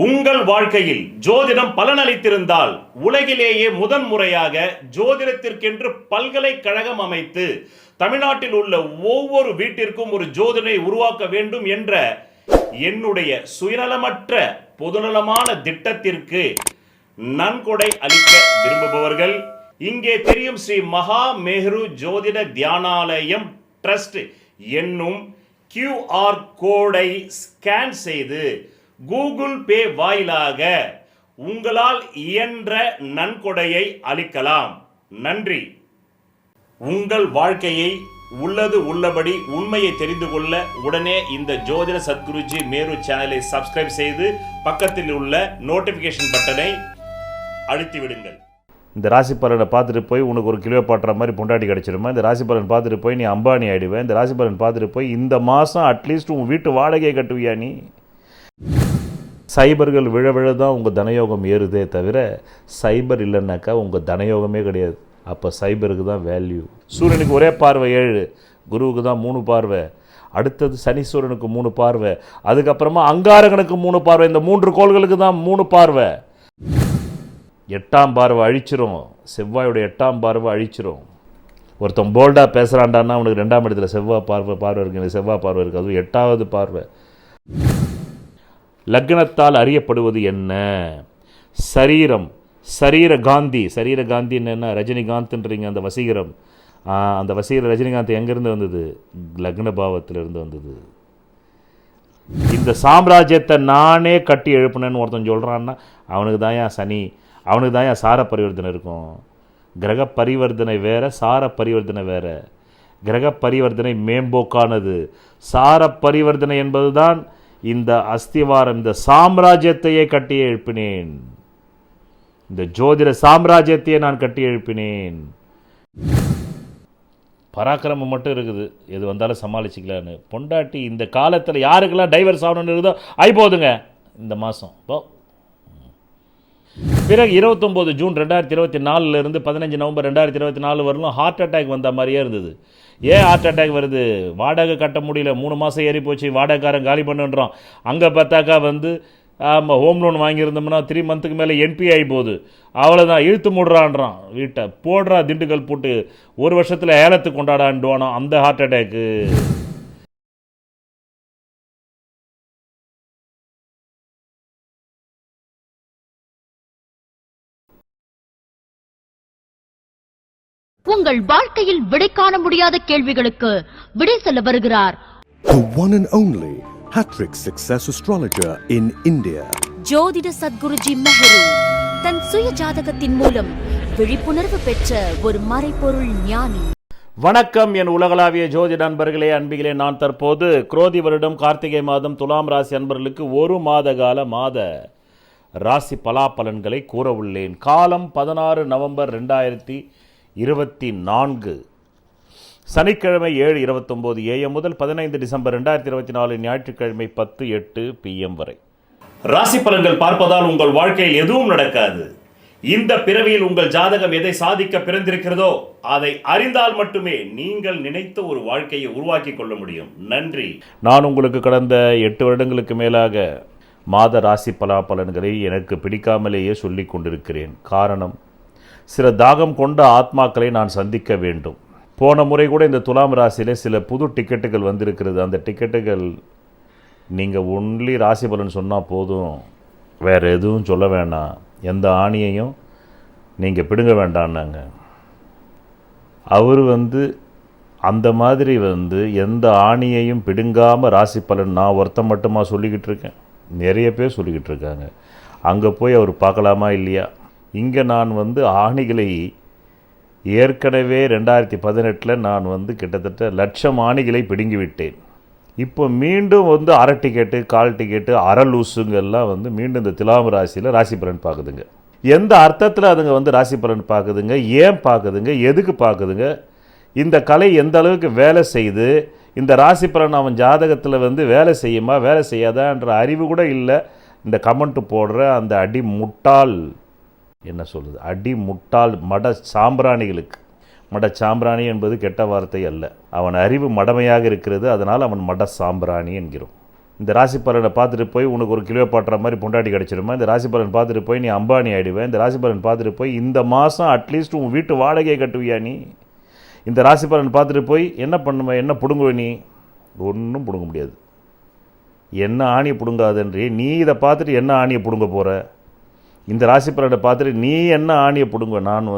உங்கள் வாழ்க்கையில் ஜோதிடம் பலனளித்திருந்தால் உலகிலேயே முதன்முறையாக ஜோதிடத்திற்கென்று பல்கலைக்கழகம் அமைத்து தமிழ்நாட்டில் உள்ள ஒவ்வொரு வீட்டிற்கும் ஒரு ஜோதிடரை உருவாக்க வேண்டும் என்ற என்னுடைய சுயநலமற்ற பொதுநலமான திட்டத்திற்கு நன்கொடை அளிக்க விரும்புபவர்கள் இங்கே தெரியும் ஸ்ரீ மகா மேரு ஜோதிட தியானாலயம் ட்ரஸ்ட் என்னும் QR கோடை ஸ்கேன் செய்து கூகுள் பே வாயிலாக உங்களால் இயன்ற நன்கொடையை அளிக்கலாம். நன்றி. உங்கள் வாழ்க்கையை உள்ளது உள்ளபடி உண்மையை தெரிந்து கொள்ள உடனே இந்த ஜோதிட சத்குருஜி மேரு சேனலை சப்ஸ்கிரைப் செய்து பக்கத்தில் உள்ள நோட்டிபிகேஷன் பட்டனை அழுத்தி விடுங்கள். இந்த ராசி பலனை பார்த்துட்டு போய் உனக்கு ஒரு கிலோ பாட்டுற மாதிரி பொண்டாட்டி கிடச்சிருமா? இந்த ராசி பலன் பார்த்துட்டு போய் நீ அம்பானி ஆகிடுவேன். இந்த ராசி பலன் பார்த்துட்டு போய் இந்த மாதம் அட்லீஸ்ட் உங்கள் வீட்டு வாடகையை கட்டுவியா? நீ சைபர்கள் விழ விழ தான் உங்கள் தனயோகம் ஏறுதே தவிர சைபர் இல்லைன்னாக்கா உங்கள் தனயோகமே கிடையாது. அப்போ சைபருக்கு தான் வேல்யூ. சூரியனுக்கு ஒரே பார்வை 7, குருவுக்கு தான் 3 பார்வை, அடுத்தது சனீஸ்வரனுக்கு 3 பார்வை, அதுக்கப்புறமா அங்காரகனுக்கு 3 பார்வை. இந்த 3 கோள்களுக்கு தான் 3 பார்வை. 8ஆம் பார்வை அழிச்சிரும். செவ்வாயோட 8ஆம் பார்வை அழிச்சிரும். ஒருத்தன் போல்டாக பேசுகிறான்டான்னா அவனுக்கு 2ஆம் இடத்துல செவ்வாய் பார்வை இருக்குது. செவ்வாய் பார்வை இருக்குது, அதுவும் 8ஆவது பார்வை. லக்னத்தால் அறியப்படுவது என்ன? சரீரம், சரீர காந்தி. சரீர காந்தின்னு என்ன? ரஜினிகாந்த்ன்றீங்க. அந்த வசீகரம், அந்த வசீகர ரஜினிகாந்த் எங்கேருந்து வந்தது? லக்ன பாவத்திலிருந்து வந்தது. இந்த சாம்ராஜ்யத்தை நானே கட்டி எழுப்பினேன்னு ஒருத்தன் சொல்கிறான்னா அவனுக்கு தான் ஏன் சனி, அவனுக்கு தான் ஏன் சார பரிவர்த்தனை இருக்கும். கிரக பரிவர்த்தனை வேறு, சார பரிவர்த்தனை வேறு. கிரக பரிவர்த்தனை மேம்போக்கானது. சார பரிவர்த்தனை என்பது தான் இந்த அஸ்திவாரம். இந்த சாம்ராஜ்யத்தையே கட்டி எழுப்பினேன். இந்த ஜோதிட சாம்ராஜ்யத்தையே நான் கட்டி எழுப்பினேன். பராக்கிரமம் மட்டும் இருக்குது, எது வந்தாலும் சமாளிச்சிக்கலான்னு. பொண்டாட்டி இந்த காலத்தில் யாருக்கெல்லாம் டைவர்ஸ் ஆகணும்னு இருக்குதோ போதுங்க இந்த மாதம். பிறகு 29 ஜூன் 2024 15 நவம்பர் 2024 வரலும் ஹார்ட் அட்டாக் வந்த மாதிரியே இருந்தது. ஏன் ஹார்ட் அட்டாக் வருது? வாடகை கட்ட முடியல, 3 மாதம் ஏறி போச்சு, வாடகைக்காரன் காலி பண்ணுன்றோம். அங்கே பார்த்தாக்கா ஹோம் லோன் வாங்கியிருந்தோம்னா 3 மந்த்துக்கு மேலே என்பி ஆகி போகுது. அவ்வளோதான், இழுத்து மூடுறான்றான். வீட்டை போடுறா திண்டுக்கல் போட்டு 1 வருஷத்தில் ஏலத்துக்கு கொண்டாடான்டுவானோ அந்த ஹார்ட் அட்டாக்கு. உங்கள் வாழ்க்கையில் விடை காண முடியாத கேள்விகளுக்கு விடை சொல்ல வருகிறார் the one and only hat-trick success astrologer in India, ஜோதிட சத்குருஜி மெஹரு. தன் சுய ஜாதகத்தின் மூலம் விழிப்புணர்வு பெற்ற ஒரு மறைபொருள் ஞானி. வணக்கம் என் உலகளாவிய ஜோதிட நண்பர்களே, அன்பிகளே. நான் தற்போது குரோதி வருடம் கார்த்திகை மாதம் துலாம் ராசி அன்பர்களுக்கு 1 மாத கால ராசி பலாபலன்களை கூற உள்ளேன். காலம் 16 நவம்பர் 2024, சனிக்கிழமை 7:29 AM முதல் 15 டிசம்பர் 2024 ஞாயிற்றுக்கிழமை 10:08 PM வரை. ராசி பலன்கள் பார்ப்பதால் உங்கள் வாழ்க்கையில் எதுவும் நடக்காது. இந்த பிறவியில் உங்கள் ஜாதகம் எதை சாதிக்க பிறந்திருக்கிறதோ அதை அறிந்தால் மட்டுமே நீங்கள் நினைத்த ஒரு வாழ்க்கையை உருவாக்கி கொள்ள முடியும். நன்றி. நான் உங்களுக்கு கடந்த 8 வருடங்களுக்கு மேலாக மாத ராசி பலாபலன்களை எனக்கு பிடிக்காமலேயே சொல்லி கொண்டிருக்கிறேன். காரணம், சில தாகம் கொண்ட ஆத்மாக்களை நான் சந்திக்க வேண்டும். போன முறை கூட இந்த துலாம் ராசியில் சில புது டிக்கெட்டுகள் வந்திருக்கிறது. அந்த டிக்கெட்டுகள் நீங்கள் ஒன்லி ராசி பலன் சொன்னால் போதும், வேறு எதுவும் சொல்ல வேண்டாம், எந்த ஆணியையும் நீங்கள் பிடுங்க வேண்டான்னாங்க. அவர் அந்த மாதிரி எந்த ஆணியையும் பிடுங்காமல் ராசி பலன் நான் ஒருத்தன் மட்டுமா சொல்லிக்கிட்டு இருக்கேன், நிறைய பேர் சொல்லிக்கிட்டு இருக்காங்க. அங்கே போய் அவர் பார்க்கலாமா இல்லையா? இங்கே நான் ஆணிகளை ஏற்கனவே 2018 நான் கிட்டத்தட்ட 1,00,000 ஆணிகளை பிடுங்கிவிட்டேன். இப்போ மீண்டும் அரை டிக்கெட்டு, கால் டிக்கெட்டு, அரை லூஸுங்கெல்லாம் மீண்டும் இந்த துலாம் ராசியில் ராசி பலன் பார்க்குதுங்க. எந்த அர்த்தத்தில் அதுங்க ராசி பலன் பார்க்குதுங்க, ஏன் பார்க்குதுங்க, எதுக்கு பார்க்குதுங்க, இந்த கலை எந்த அளவுக்கு வேலை செய்து, இந்த ராசி பலன் அவன் ஜாதகத்தில் வேலை செய்யுமா வேலை செய்யாதான்ற அறிவு கூட இல்லை. இந்த கமெண்ட் போடுற அந்த அடி முட்டாள், என்ன சொல்லுது, அடி முட்டாள் மட சாம்பிராணிகளுக்கு. மட சாம்பிராணி என்பது கெட்ட வார்த்தை அல்ல, அவன் அறிவு மடமையாக இருக்கிறது, அதனால் அவன் மட சாம்பிராணி என்கிறோம். இந்த ராசி பலனை பார்த்துட்டு போய் உனக்கு ஒரு கிலோ பாட்டுற மாதிரி பொண்டாட்டி கிடச்சிருமா, இந்த ராசி பலன் பார்த்துட்டு போய் நீ அம்பானி ஆகிடுவேன், இந்த ராசி பலன் பார்த்துட்டு போய் இந்த மாதம் அட்லீஸ்ட் உன் வீட்டு வாடகையை கட்டுவியா நீ, இந்த ராசி பலன் பார்த்துட்டு போய் என்ன பண்ணுவேன், என்ன பிடுங்குவே நீ, ஒன்றும் பிடுங்க முடியாது. என்ன ஆணியை பிடுங்காதன்றி நீ இதை பார்த்துட்டு என்ன ஆணியை பிடுங்க போகிற, இந்த ராசி பலனை பார்த்துட்டு நீ என்ன ஆணியை பிடுங்க. நான்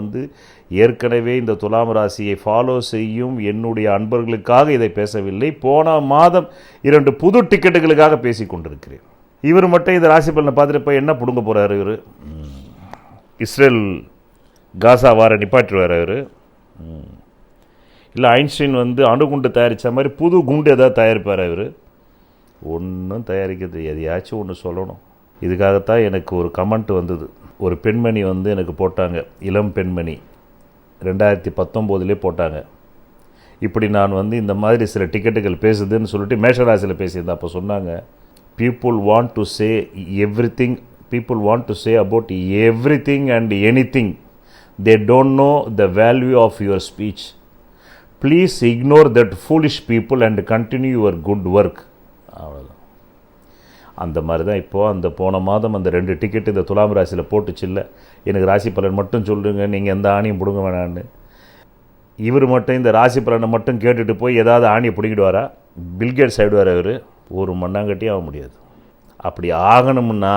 ஏற்கனவே இந்த துலாம் ராசியை ஃபாலோ செய்யும் என்னுடைய அன்பர்களுக்காக இதை பேசவில்லை, போன மாதம் 2 புது டிக்கெட்டுகளுக்காக பேசி கொண்டிருக்கிறேன். இவர் மட்டும் இந்த ராசி பலனை பார்த்துட்டு போய் என்ன பிடுங்க போகிறாரு, இவர் இஸ்ரேல் காசா வார நிப்பாட்டிடுவார் இவர், இல்லை ஐன்ஸ்டைன் அணுகுண்டு தயாரித்த மாதிரி புது குண்டு ஏதாவது தயாரிப்பார் இவர், ஒன்றும் தயாரிக்கிறது, எதையாச்சும் ஒன்று சொல்லணும். இதுக்காகத்தான் எனக்கு ஒரு கமெண்ட் வந்தது, ஒரு பெண்மணி எனக்கு போட்டாங்க, இளம் பெண்மணி 2019 போட்டாங்க, இப்படி நான் இந்த மாதிரி சில டிக்கெட்டுகள் பேசுதுன்னு சொல்லிட்டு மேஷராசியில் பேசியிருந்தேன். அப்போ சொன்னாங்க, people want to say everything, people want to say about everything and anything, they don't know the value of your speech, please ignore that foolish people and continue your good work. அவ்வளோதான். அந்த மாதிரி தான் இப்போது அந்த போன மாதம் அந்த 2 ticket இந்த துலாம் ராசியில் போட்டுச்சில்ல, எனக்கு ராசி பலன் மட்டும் சொல்லுங்க, நீங்கள் எந்த ஆணியும் பிடுங்க வேணான்னு. இவர் மட்டும் இந்த ராசி பலனை மட்டும் கேட்டுட்டு போய் ஏதாவது ஆணியை பிடிக்கிடுவாரா, பில்கேட்ஸ் ஆகிடுவார் அவர், ஒரு மண்ணாங்கட்டியும் ஆக முடியாது. அப்படி ஆகணும்னா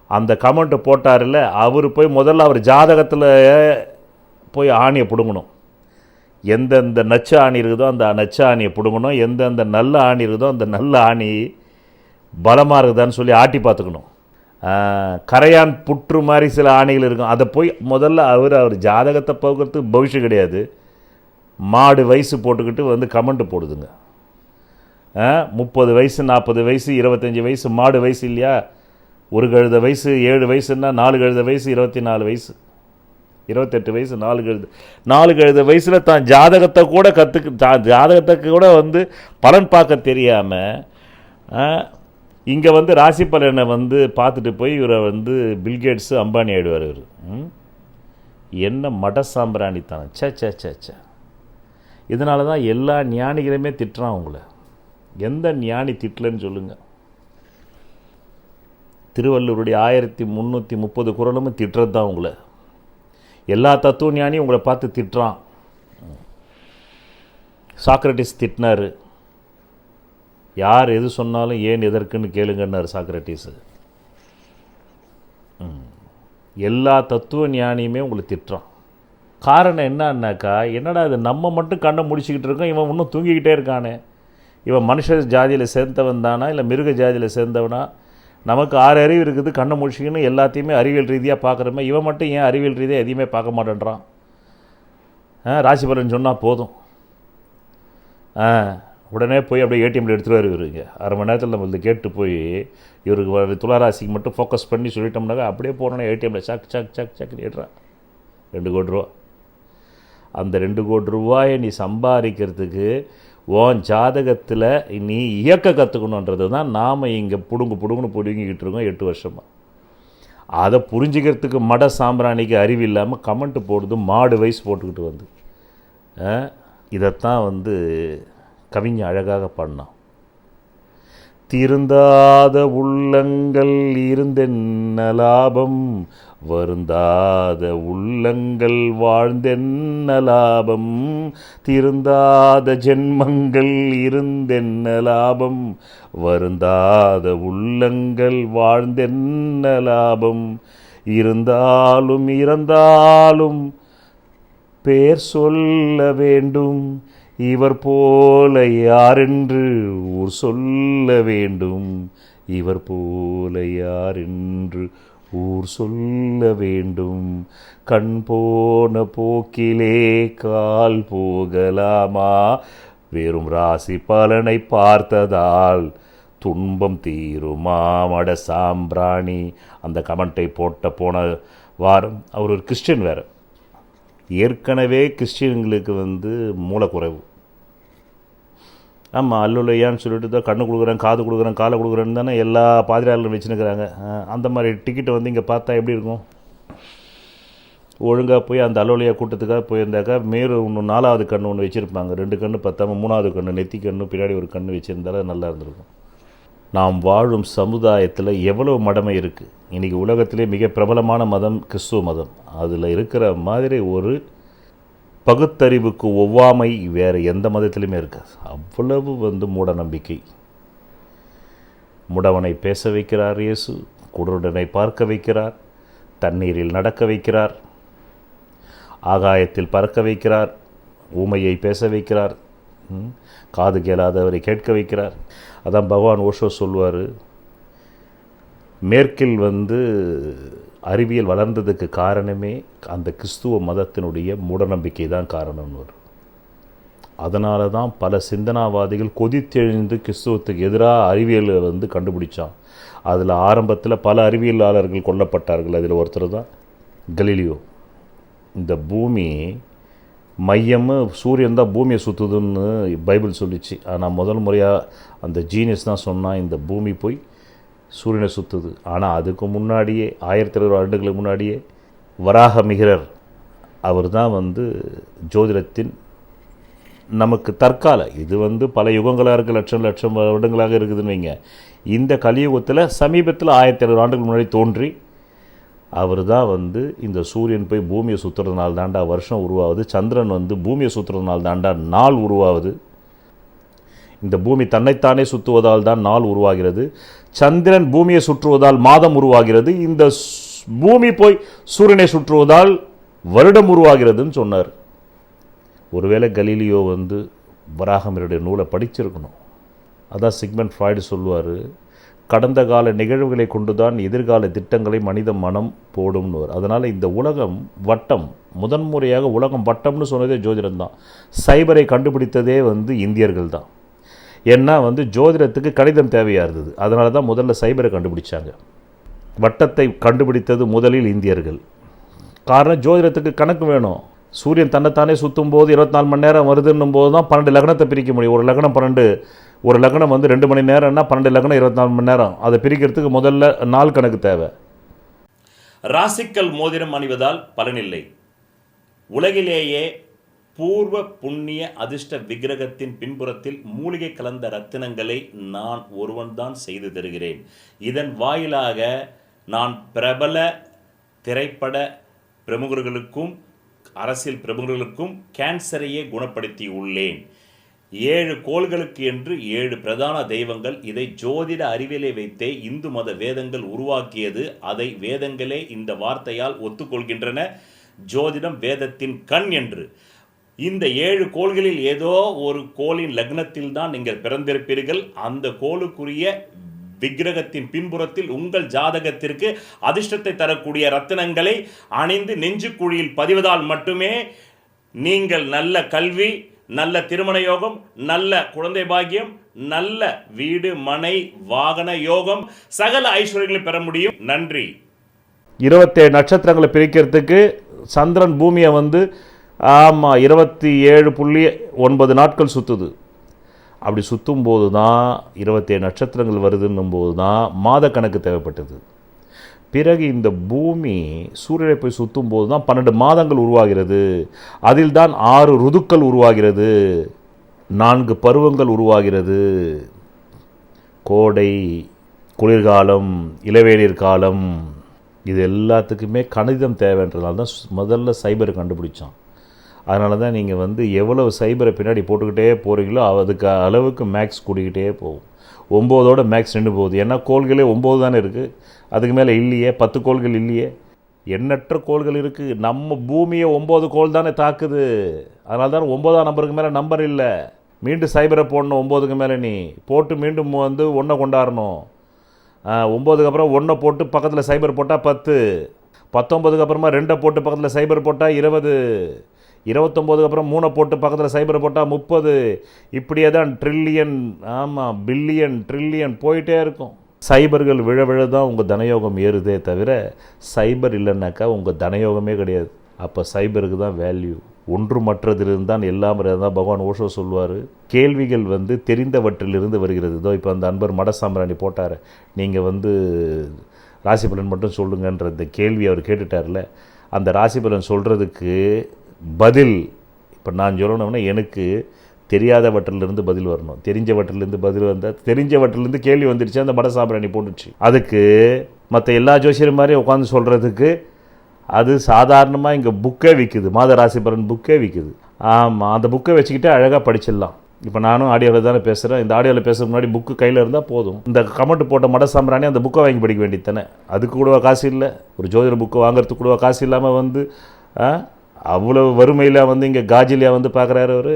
அந்த கமெண்ட்டை போட்டார்ல, அவர் போய் முதல்ல அவர் ஜாதகத்தில் போய் ஆணியை பிடுங்கணும், எந்தெந்த நச்சு ஆணி இருக்குதோ அந்த நச்சு ஆணியை பிடுங்கணும், எந்தெந்த நல்ல ஆணி இருக்குதோ அந்த நல்ல ஆணி பலமாக இருக்குதான்னு சொல்லி ஆட்டி பார்த்துக்கணும். கரையான் புற்று மாதிரி சில ஆணைகள் இருக்கும், அதை போய் முதல்ல அவர் ஜாதகத்தை போக்குறதுக்கு பவிஷ்யம் கிடையாது, மாடு வயசு போட்டுக்கிட்டு கமெண்ட் போடுதுங்க. 30 வயசு 40 வயசு 25 வயசு மாடு வயசு இல்லையா, ஒரு கழுத வயசு 7 வயசுன்னா 4 கழுத வயசு 24 வயசு 28 வயசு 4 கழுத வயசில் தான் ஜாதகத்தை கூட ஜாதகத்துக்கு கூட பலன் பார்க்க தெரியாமல் இங்கே ராசி பலனை பார்த்துட்டு போய் இவரை பில்கேட்ஸு அம்பானி ஆகிடுவார். இவர் என்ன மட சாம்பிராணித்தானே, சே. இதனால தான் எல்லா ஞானிகளுமே திட்டுறான் உங்களை. எந்த ஞானி திட்டலன்னு சொல்லுங்கள். திருவள்ளுவருடைய 1330 குறளும் திட்டுறது தான் உங்களை. எல்லா தத்துவ ஞானியும் உங்களை பார்த்து திட்டுறான். சாக்ரட்டிஸ் திட்டினார், யார் எது சொன்னாலும் ஏன் எதற்குன்னு கேளுங்கன்னார் சாக்ரட்டிஸு. எல்லா தத்துவ ஞானியுமே உங்களை திட்டுறான். காரணம் என்னன்னாக்கா, என்னடா இது நம்ம மட்டும் கண்ணை முடிச்சுக்கிட்டு இருக்கோம், இவன் இன்னும் தூங்கிக்கிட்டே இருக்கானே, இவன் மனுஷ ஜாதியில் சேர்ந்தவன் தானா இல்லை மிருக ஜாதியில் சேர்ந்தவனா, நமக்கு 6 அறிவு இருக்குது, கண்ணை முடிச்சுக்கின்னு எல்லாத்தையுமே அறிவியல் ரீதியாக பார்க்குறமே, இவன் மட்டும் ஏன் அறிவியல் ரீதியாக எதையுமே பார்க்க மாட்டேன்றான். ராசி பலன் சொன்னால் போதும், உடனே போய் அப்படியே ஏடிஎம்மில் எடுத்துகிட்டு வருவீங்க. 1/2 மணி நேரத்தில் நம்ம கேட்டு போய் இவருக்கு துளாராசிக்கு மட்டும் ஃபோக்கஸ் பண்ணி சொல்லிட்டோம்னாக்கா அப்படியே போனோன்னா ஏடிஎம்மில் சக் ஏட்டுறான் 2 கோடி ரூபா. அந்த 2 கோடி ரூபாயை நீ சம்பாதிக்கிறதுக்கு உன் ஜாதகத்தில் நீ இயக்க கற்றுக்கணுன்றது தான் நாம் இங்கே புடுங்குன்னு பிடுங்கிக்கிட்டு இருக்கோம் 8 வருஷமாக. அதை புரிஞ்சுக்கிறதுக்கு மட சாம்பிராணிக்கு அறிவு இல்லாமல் கமெண்ட் போடுது, மாடு வயசு போட்டுக்கிட்டு இதைத்தான் கவிஞர் அழகாக பாடினான். திருந்தாத உள்ளங்கள் இருந்தென்ன லாபம், வருந்தாத உள்ளங்கள் வாழ்ந்தென்ன லாபம், திருந்தாத ஜென்மங்கள் இருந்தென்ன லாபம், வருந்தாத உள்ளங்கள் வாழ்ந்தென்ன லாபம், இருந்தாலும் இறந்தாலும் பேர் சொல்ல வேண்டும், இவர் போல யாரென்று ஊர் சொல்ல வேண்டும், இவர் போல யாரென்று ஊர் சொல்ல வேண்டும், கண் போன போக்கிலே கால் போகலாமா, வெறும் ராசி பலனை பார்த்ததால் துன்பம் தீருமா மட சாம்பிராணி. அந்த கமெண்ட்டை போன வாரம் அவர் ஒரு கிறிஸ்டியன் வேறு. ஏற்கனவே கிறிஸ்டியன்களுக்கு மூலக்குறைவு. ஆமாம், அல்லுலையான்னு சொல்லிட்டு தான் கண்ணு கொடுக்குறேன், காது கொடுக்குறேன், காலை கொடுக்குறேன்னு தானே எல்லா பாதிரியாளர்களும் வச்சுன்னுக்கிறாங்க. அந்த மாதிரி டிக்கெட்டை இங்கே பார்த்தா எப்படி இருக்கும்? ஒழுங்காக போய் அந்த அல்லுலையா கூட்டத்துக்காக போயிருந்தாக்கா இன்னும் 4வது கண்ணு ஒன்று வச்சுருப்பாங்க, 2 கண்ணு பத்தாமல் 3வது கண்ணு நெத்தி கண்ணு பின்னாடி ஒரு கண்ணு வச்சுருந்தாலும் நல்லா இருந்திருக்கும். நாம் வாழும் சமுதாயத்தில் எவ்வளோ மடமை இருக்குது. இன்றைக்கி உலகத்திலே மிக பிரபலமான மதம் கிறிஸ்துவ மதம். அதில் இருக்கிற மாதிரி ஒரு பகுத்தறிவுக்கு ஒவ்வாமை வேறு எந்த மதத்திலுமே இருக்காது. அவ்வளவு மூட நம்பிக்கை. முடவனை பேச வைக்கிறார் இயேசு, குருடனை பார்க்க வைக்கிறார், தண்ணீரில் நடக்க வைக்கிறார், ஆகாயத்தில் பறக்க வைக்கிறார், ஊமையை பேச வைக்கிறார், காது கேளாதவரை கேட்க வைக்கிறார். அதான் பகவான் ஓஷோ சொல்வார், மேற்கில் அறிவியல் வளர்ந்ததுக்கு காரணமே அந்த கிறிஸ்துவ மதத்தினுடைய மூடநம்பிக்கை தான் காரணம்னு வரும். அதனால தான் பல சிந்தனாவாதிகள் கொதித்தெழுந்து கிறிஸ்துவத்துக்கு எதிராக அறிவியலை கண்டுபிடிச்சான். அதில் ஆரம்பத்தில் பல அறிவியலாளர்கள் கொல்லப்பட்டார்கள். அதில் ஒருத்தர் தான் கலீலியோ. இந்த பூமி மையமு சூரியன் தான் பூமியை சுற்றுதுன்னு பைபிள் சொல்லிச்சு. ஆனால் முதல் முறையாக அந்த ஜீனியஸ் தான் சொன்னால் இந்த பூமி போய் சூரியனை சுற்றுது. ஆனால் அதுக்கு முன்னாடியே 1700 ஆண்டுகளுக்கு முன்னாடியே வராகமிகிரர் அவர் தான் ஜோதிடத்தின் நமக்கு தற்கால இது பல யுகங்களாக இருக்குது, லட்சம் லட்சம் வருடங்களாக இருக்குதுன்னு வைங்க. இந்த கலியுகத்தில் சமீபத்தில் 1700 ஆண்டுகள் முன்னாடி தோன்றி அவர் தான் இந்த சூரியன் போய் பூமியை சுற்றுறதுனால தாண்டா வருஷம் உருவாகுது, சந்திரன் பூமியை சுற்றுறதுனால தாண்டா நாள் உருவாகுது, இந்த பூமி தன்னைத்தானே சுற்றுவதால் தான் நாள் உருவாகிறது, சந்திரன் பூமியை சுற்றுவதால் மாதம் உருவாகிறது, இந்த பூமி போய் சூரியனை சுற்றுவதால் வருடம் உருவாகிறதுன்னு சொன்னார். ஒருவேளை கலீலியோ வராகமிகருடைய நூலை படிச்சிருக்கணும். அதான் சிக்மண்ட் ஃப்ராய்டு சொல்லுவார், கடந்த கால நிகழ்வுகளை கொண்டு தான் எதிர்கால திட்டங்களை மனித மனம் போடும்னுவார். அதனால் இந்த உலகம் வட்டம், முதன்முறையாக உலகம் வட்டம்னு சொன்னதே ஜோதிடம் தான். சைபரை கண்டுபிடித்ததே இந்தியர்கள் தான். ஏன்னா ஜோதிடத்துக்கு கணிதம் தேவையாக இருந்தது. அதனால தான் முதல்ல சைபரை கண்டுபிடிச்சாங்க. வட்டத்தை கண்டுபிடித்தது முதலில் இந்தியர்கள். காரணம், ஜோதிடத்துக்கு கணக்கு வேணும். சூரியன் தன்னைத்தானே சுற்றும் போது 24 மணி நேரம் வருதுன்னும் போது தான் 12 லக்னத்தை பிரிக்க முடியும். ஒரு லக்னம் 12, ஒரு லக்னம் 2 மணி நேரம்னா 12 லக்னம் 24 மணி நேரம். அதை பிரிக்கிறதுக்கு முதல்ல நாள் கணக்கு தேவை. ராசிக்கல் மோதிரம் அணிவதால் பலனில்லை. உலகிலேயே பூர்வ புண்ணிய அதிர்ஷ்ட விக்கிரகத்தின் பின்புறத்தில் மூலிகை கலந்த ரத்தினங்களை நான் ஒருவன்தான் செய்து தருகிறேன். இதன் வாயிலாக நான் பிரபல திரைப்பட பிரமுகர்களுக்கும் அரசியல் பிரமுகர்களுக்கும் கேன்சரையே குணப்படுத்தி உள்ளேன். 7 கோள்களுக்கு என்று 7 பிரதான தெய்வங்கள். இதை ஜோதிட அறிவியலை வைத்தே இந்து மத வேதங்கள் உருவாக்கியது. அதை வேதங்களே இந்த வார்த்தையால் ஒத்துக்கொள்கின்றன, ஜோதிடம் வேதத்தின் கண் என்று. இந்த 7 கோள்களில் ஏதோ ஒரு கோளின் லக்னத்தில் தான் நீங்கள் பிறந்திருப்பீர்கள். அந்த கோளுக்குரிய விக்கிரகத்தின் பின்புறத்தில் உங்கள் ஜாதகத்திற்கு அதிர்ஷ்டத்தை தரக்கூடிய ரத்தினங்களை அணிந்து நெஞ்சு குழியில் பதிவதால் மட்டுமே நீங்கள் நல்ல கல்வி, நல்ல திருமண யோகம், நல்ல குழந்தை பாக்கியம், நல்ல வீடு மனை வாகன யோகம், சகல ஐஸ்வர்யங்களை பெற முடியும். நன்றி. 27 நட்சத்திரங்களை பிரிக்கிறதுக்கு சந்திரன் பூமியை 27.9 நாட்கள் சுற்றுது. அப்படி சுற்றும் போது தான் 27 நட்சத்திரங்கள் வருதுன்னும் போது தான் மாத கணக்கு தேவைப்பட்டது. பிறகு இந்த பூமி சூரியனை போய் சுற்றும் போது தான் 12 மாதங்கள் உருவாகிறது. அதில் தான் 6 ருதுக்கள் உருவாகிறது, 4 பருவங்கள் உருவாகிறது. கோடை, குளிர்காலம், இளவேநீர் காலம், இது எல்லாத்துக்குமே கணிதம் தேவைன்றதுனால தான் முதல்ல சைபர் கண்டுபிடிச்சான். அதனால தான் நீங்கள் எவ்வளவு சைபரை பின்னாடி போட்டுக்கிட்டே போகிறீங்களோ அதுக்கு அளவுக்கு மேக்ஸ் கூடிக்கிட்டே போகும். 9ஓட மேக்ஸ் நின்று போகுது. ஏன்னா கோள்களே 9 தானே இருக்குது, அதுக்கு மேலே இல்லையே, 10 கோள்கள் இல்லையே, எண்ணற்ற கோள்கள் இருக்குது. நம்ம பூமியை 9 கோள் தானே தாக்குது. அதனால தான் 9ஆம் நம்பருக்கு மேலே நம்பர் இல்லை. மீண்டும் சைபரை போடணும். 9க்கு மேலே நீ போட்டு மீண்டும் 1 கொண்டாடணும். 9க்கு அப்புறம் 1 போட்டு பக்கத்தில் சைபர் போட்டால் 10, 19க்கு அப்புறமா 2 போட்டு பக்கத்தில் சைபர் போட்டால் 20, 29க்கு அப்புறம் 3 போட்டு பக்கத்தில் சைபர் போட்டால் 30. இப்படியே தான் ட்ரில்லியன், ஆமாம் பில்லியன், ட்ரில்லியன் போயிட்டே இருக்கும். சைபர்கள் விழ விழ தான் உங்கள் தனயோகம் ஏறுதே தவிர சைபர் இல்லைன்னாக்கா உங்கள் தனயோகமே கிடையாது. அப்போ சைபருக்கு தான் வேல்யூ. ஒன்று மற்றதிலிருந்து தான் எல்லாம் தான் பகவான் ஓஷோ சொல்வார். கேள்விகள் தெரிந்தவற்றிலிருந்து வருகிறது. இதோ இப்போ அந்த அன்பர் மட சாம்பிராணி போட்டார், நீங்கள் ராசி பலன் மட்டும் சொல்லுங்கன்ற இந்த கேள்வி அவர் கேட்டுட்டார்ல, அந்த ராசி பலன் சொல்கிறதுக்கு பதில் இப்போ நான் சொல்லணும்னா எனக்கு தெரியாதவற்றிலிருந்து பதில் வரணும். தெரிஞ்சவற்றிலிருந்து பதில் வந்தால் தெரிஞ்சவற்றிலிருந்து கேள்வி வந்துடுச்சு, அந்த மட சாம்பிராணி போட்டுச்சு. அதுக்கு மற்ற எல்லா ஜோசியர் மாதிரி உட்காந்து சொல்கிறதுக்கு அது சாதாரணமாக இங்கே புக்கே விற்குது, மாத ராசி பலன் புக்கே விற்குது. ஆமாம், அந்த புக்கை வச்சுக்கிட்டு அழகாக படிச்சிடலாம். இப்போ நானும் ஆடியோவில் தானே பேசுகிறேன். இந்த ஆடியோவில் பேசுறதுக்கு முன்னாடி புக்கு கையில் இருந்தால் போதும். இந்த கமெண்ட் போட்ட மட சாம்பிராணி அந்த புக்கை வாங்கி படிக்க வேண்டியது தானே. அதுக்கு கூடவா காசு இல்லை? ஒரு ஜோதிடர் புக்கு வாங்குறதுக்கு கூடவா காசு இல்லாமல் வந்து அவ்வளோ வறுமையில் வந்து இங்கே காஜிலியாக வந்து பார்க்குறாரு அவர்.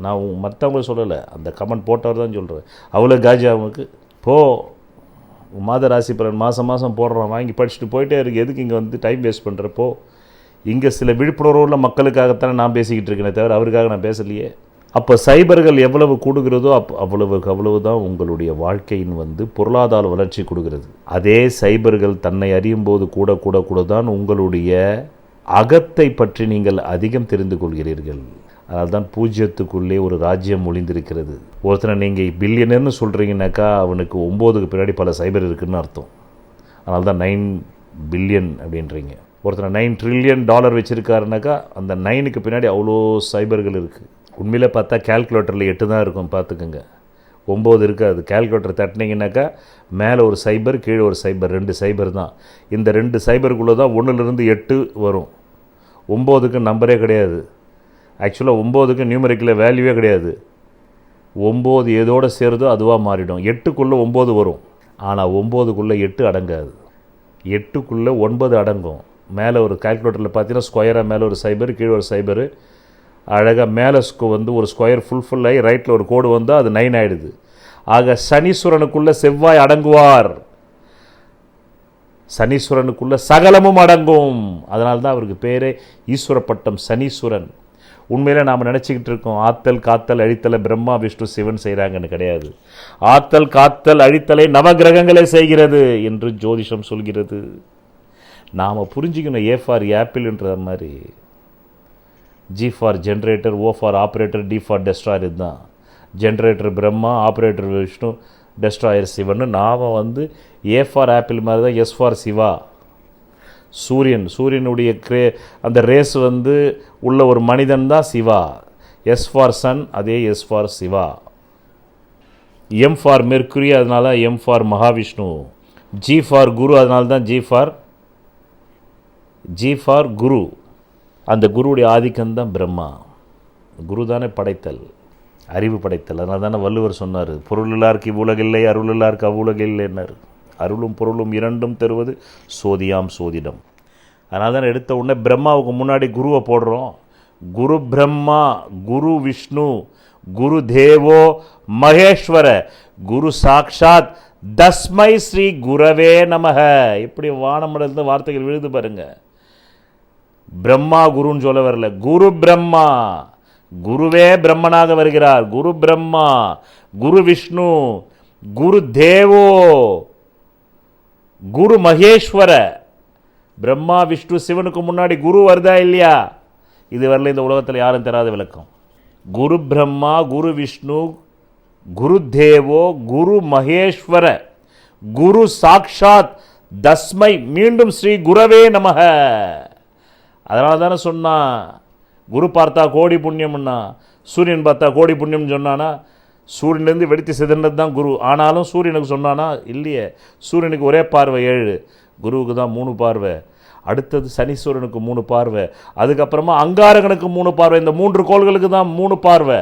நான் மற்றவங்கள சொல்லலை, அந்த கமெண்ட் போட்டவர் தான் சொல்கிறேன். அவ்வளோ காஜி அவனுக்கு. மாத ராசி பலன் மாதம் மாதம் போடுறான், வாங்கி படிச்சுட்டு போயிட்டே இருக்குது. எதுக்கு இங்கே வந்து டைம் வேஸ்ட் பண்ணுறப்போ? இங்கே சில விழிப்புணர்வு உள்ள மக்களுக்காகத்தானே நான் பேசிக்கிட்டு இருக்கேனே தவிர அவருக்காக நான் பேசலையே. அப்போ சைபர்கள் எவ்வளவு கூடுகிறதோ அவ்வளவு தான் உங்களுடைய வாழ்க்கையின் வந்து பொருளாதார வளர்ச்சி கொடுக்கிறது. அதே சைபர்கள் தன்னை அறியும் போது கூட தான் உங்களுடைய அகத்தை பற்றி நீங்கள் அதிகம் தெரிந்து கொள்கிறீர்கள். அதனால் தான் பூஜ்ஜியத்துக்குள்ளே ஒரு ராஜ்யம் ஒளிந்திருக்கிறது. ஒருத்தனை நீங்கள் பில்லியனர்னு சொல்கிறீங்கன்னாக்கா அவனுக்கு 9க்கு பின்னாடி பல சைபர் இருக்குதுன்னு அர்த்தம். அதனால தான் 9 பில்லியன் அப்படின்றீங்க. ஒருத்தனை $9 ட்ரில்லியன் வச்சுருக்காருனாக்கா அந்த 9க்கு பின்னாடி அவ்வளோ சைபர்கள் இருக்குது. உண்மையில் பார்த்தா கேல்குலேட்டரில் 8 தான் இருக்கும், பார்த்துக்குங்க. 9 இருக்காது. கேல்குலேட்டர் தட்டினீங்கன்னாக்கா மேலே ஒரு சைபர், கீழே ஒரு சைபர், 2 சைபர் தான். இந்த 2 சைபருக்குள்ளே தான் 1லேருந்து 8 வரும். 9க்கு நம்பரே கிடையாது. ஆக்சுவலாக 9க்கு நியூமரிக்கில் வேல்யூவே கிடையாது. 9 எதோடு சேருதோ அதுவாக மாறிடும். 8க்குள்ளே 9 வரும், ஆனால் 9க்குள்ளே 8 அடங்காது. 8க்குள்ளே 9 அடங்கும். மேலே ஒரு கால்குலேட்டரில் பார்த்தீங்கன்னா ஸ்கொயராக மேலே ஒரு சைபர், கீழே ஒரு சைபரு, அழகாக மேலே வந்து ஒரு ஸ்கொயர் ஃபுல்லாகி ரைட்டில் ஒரு கோடு வந்தால் அது 9 ஆகிடுது. ஆக சனீஸ்வரனுக்குள்ளே செவ்வாய் அடங்குவார். சனீஸ்வரனுக்குள்ளே சகலமும் அடங்கும். அதனால தான் அவருக்கு பேரே ஈஸ்வர பட்டம் சனீஸ்வரன். உண்மையில் நாம் நினச்சிக்கிட்டு இருக்கோம் ஆத்தல் காத்தல் அழித்தலை பிரம்மா விஷ்ணு சிவன் செய்கிறாங்கன்னு. கிடையாது. ஆத்தல் காத்தல் அழித்தலை நவகிரகங்களே செய்கிறது என்று ஜோதிஷம் சொல்கிறது. நாம் புரிஞ்சுக்கணும். ஏ ஃபார் ஆப்பிள்ன்ற மாதிரி, G for generator, O for operator, D for destroyer. இதுதான் generator Brahma, operator Vishnu, destroyer Sivan. நாம் வந்து ஏ ஃபார் ஆப்பிள் மாதிரி தான் எஸ் ஃபார் சிவா. சூரியனுடைய அந்த ரேஸ் வந்து உள்ள ஒரு மனிதன் தான் சிவா. எஸ் ஃபார் சன், அதே S for Siva. M for mercury, அதனால M for Mahavishnu. G for Guru, அதனால தான் ஜி ஃபார் குரு. அந்த குருவுடைய ஆதிக்கம்தான் பிரம்மா. குரு தானே படைத்தல், அறிவு படைத்தல். அதனால தானே வள்ளுவர் சொன்னார், பொருளில்லாருக்கு இவ்வுலகில்லை, அருளில்லாருக்கு அவ்வுலகில்லைன்னார். அருளும் பொருளும் இரண்டும் தருவது சோதியாம் சோதிடம். அதனால தான் எடுத்த உடனே பிரம்மாவுக்கு முன்னாடி குருவை போடுறோம். குரு பிரம்மா, குரு விஷ்ணு, குரு தேவோ மகேஸ்வர, குரு சாக்ஷாத் தஸ்மை ஸ்ரீ குரவே நமக. இப்படி வானமடலிருந்து வார்த்தைகள் விழுது பாருங்க. பிரம்மா குருன்னு சொல்ல வரல, குரு பிரம்மா, குருவே பிரம்மனாக வருகிறார். குரு பிரம்மா, குரு விஷ்ணு, குரு தேவோ, குரு மகேஸ்வர. பிரம்மா விஷ்ணு சிவனுக்கு முன்னாடி குரு வருதா இல்லையா? இது வரல இந்த உலகத்தில் யாரும் தராத விளக்கம். குரு பிரம்மா, குரு விஷ்ணு, குரு தேவோ, குரு மகேஸ்வர, குரு சாக்ஷாத் தஸ்மை, மீண்டும் ஸ்ரீ குரவே நமக. அதனால தானே சொன்னா குரு பார்த்தா கோடி புண்ணியம்னா, சூரியன் பார்த்தா கோடி புண்ணியம்னு சொன்னானா? சூரியன்லேருந்து வெடித்து சிதறினது தான் குரு. ஆனாலும் சூரியனுக்கு சொன்னானா? இல்லையே. சூரியனுக்கு ஒரே பார்வை 7, குருவுக்கு தான் 3 பார்வை. அடுத்தது சனீஸ்வரனுக்கு 3 பார்வை. அதுக்கப்புறமா அங்காரகனுக்கு 3 பார்வை. இந்த 3 கோள்களுக்கு தான் 3 பார்வை.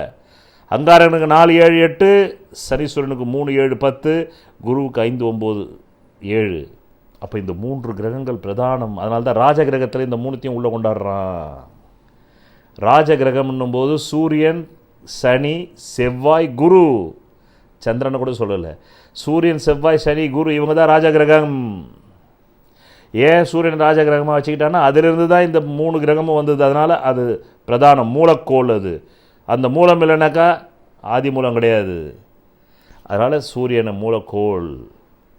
அங்காரகனுக்கு 4, 7, 8, சனீஸ்வரனுக்கு 3, 7, 10, குருவுக்கு 5, 9, 7. அப்போ இந்த 3 கிரகங்கள் பிரதானம். அதனால தான் ராஜ கிரகத்தில் இந்த 3த்தையும் உள்ளே கொண்டாடுறான். ராஜ கிரகம்னும் போது சூரியன், சனி, செவ்வாய், குரு. சந்திரனை கூட சொல்லலை. சூரியன், செவ்வாய், சனி, குரு, இவங்க தான் ராஜ கிரகம். ஏன் சூரியன் ராஜ கிரகமாக வச்சுக்கிட்டான்னா அதிலிருந்து தான் இந்த 3 கிரகமும் வந்தது. அதனால் அது பிரதானம், மூலக்கோள். அது அந்த மூலம் இல்லைனாக்கா ஆதி மூலம் கிடையாது. அதனால் சூரியனை மூலக்கோள்.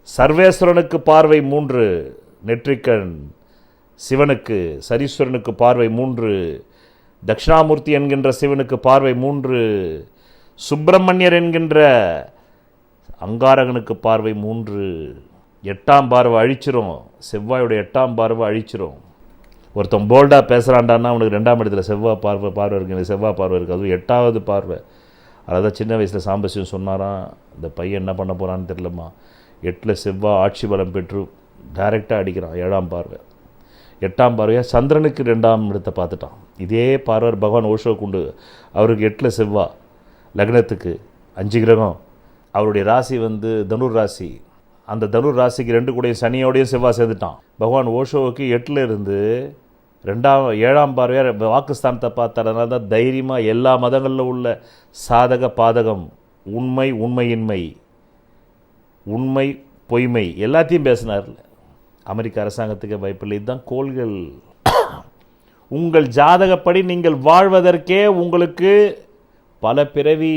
சர்வேஸ்வரனுக்கு பார்வை 3, நெற்றிக்கண். சிவனுக்கு, சனீஸ்வரனுக்கு பார்வை 3, தட்சிணாமூர்த்தி என்கின்ற சிவனுக்கு பார்வை 3, சுப்பிரமணியர் என்கின்ற அங்காரகனுக்கு பார்வை 3. 8ஆம் பார்வை அழிச்சிரும். செவ்வாயோட 8ஆம் பார்வை அழிச்சிரும். ஒருத்தன் போல்டாக பேசுகிறான்டான்னா அவனுக்கு 2ஆம் இடத்துல செவ்வாய் பார்வை இருக்கு. செவ்வாய் பார்வை இருக்குது. அதுவும் 8ஆவது பார்வை. அதான் சின்ன வயசில் சாம்பசிவம் சொன்னாராம், இந்த பையன் என்ன பண்ண போகிறான்னு தெரியலம்மா, 8 செவ்வாய் ஆட்சி பலம் பெற்று டைரெக்டாக அடிக்கிறான், 7ஆம் பார்வை. 8ஆம் பார்வையாக சந்திரனுக்கு 2ஆம் இடத்தை பார்த்துட்டான். இதே பார்வை பகவான் ஓஷோக்கு உண்டு. அவருக்கு 8 செவ்வாய், லக்னத்துக்கு 5 கிரகம். அவருடைய ராசி தனுர் ராசி. அந்த தனுர் ராசிக்கு 2 கூடையும் சனியோடையும் செவ்வாய் சேர்ந்துட்டான். பகவான் ஓஷோவுக்கு 8ல் இருந்து 7ஆம் பார்வையாக வாக்குஸ்தானத்தை பார்த்தார். அதனால தான் தைரியமாக எல்லா மதங்களில் உள்ள சாதக பாதகம், உண்மை உண்மையின்மை, உண்மை பொய்மை எல்லாத்தையும் பேசினார். அமெரிக்க அரசாங்கத்துக்கு பயப்பில்லை. இதுதான் கோள்கள். உங்கள் ஜாதகப்படி நீங்கள் வாழ்வதற்கே உங்களுக்கு பல பிறவி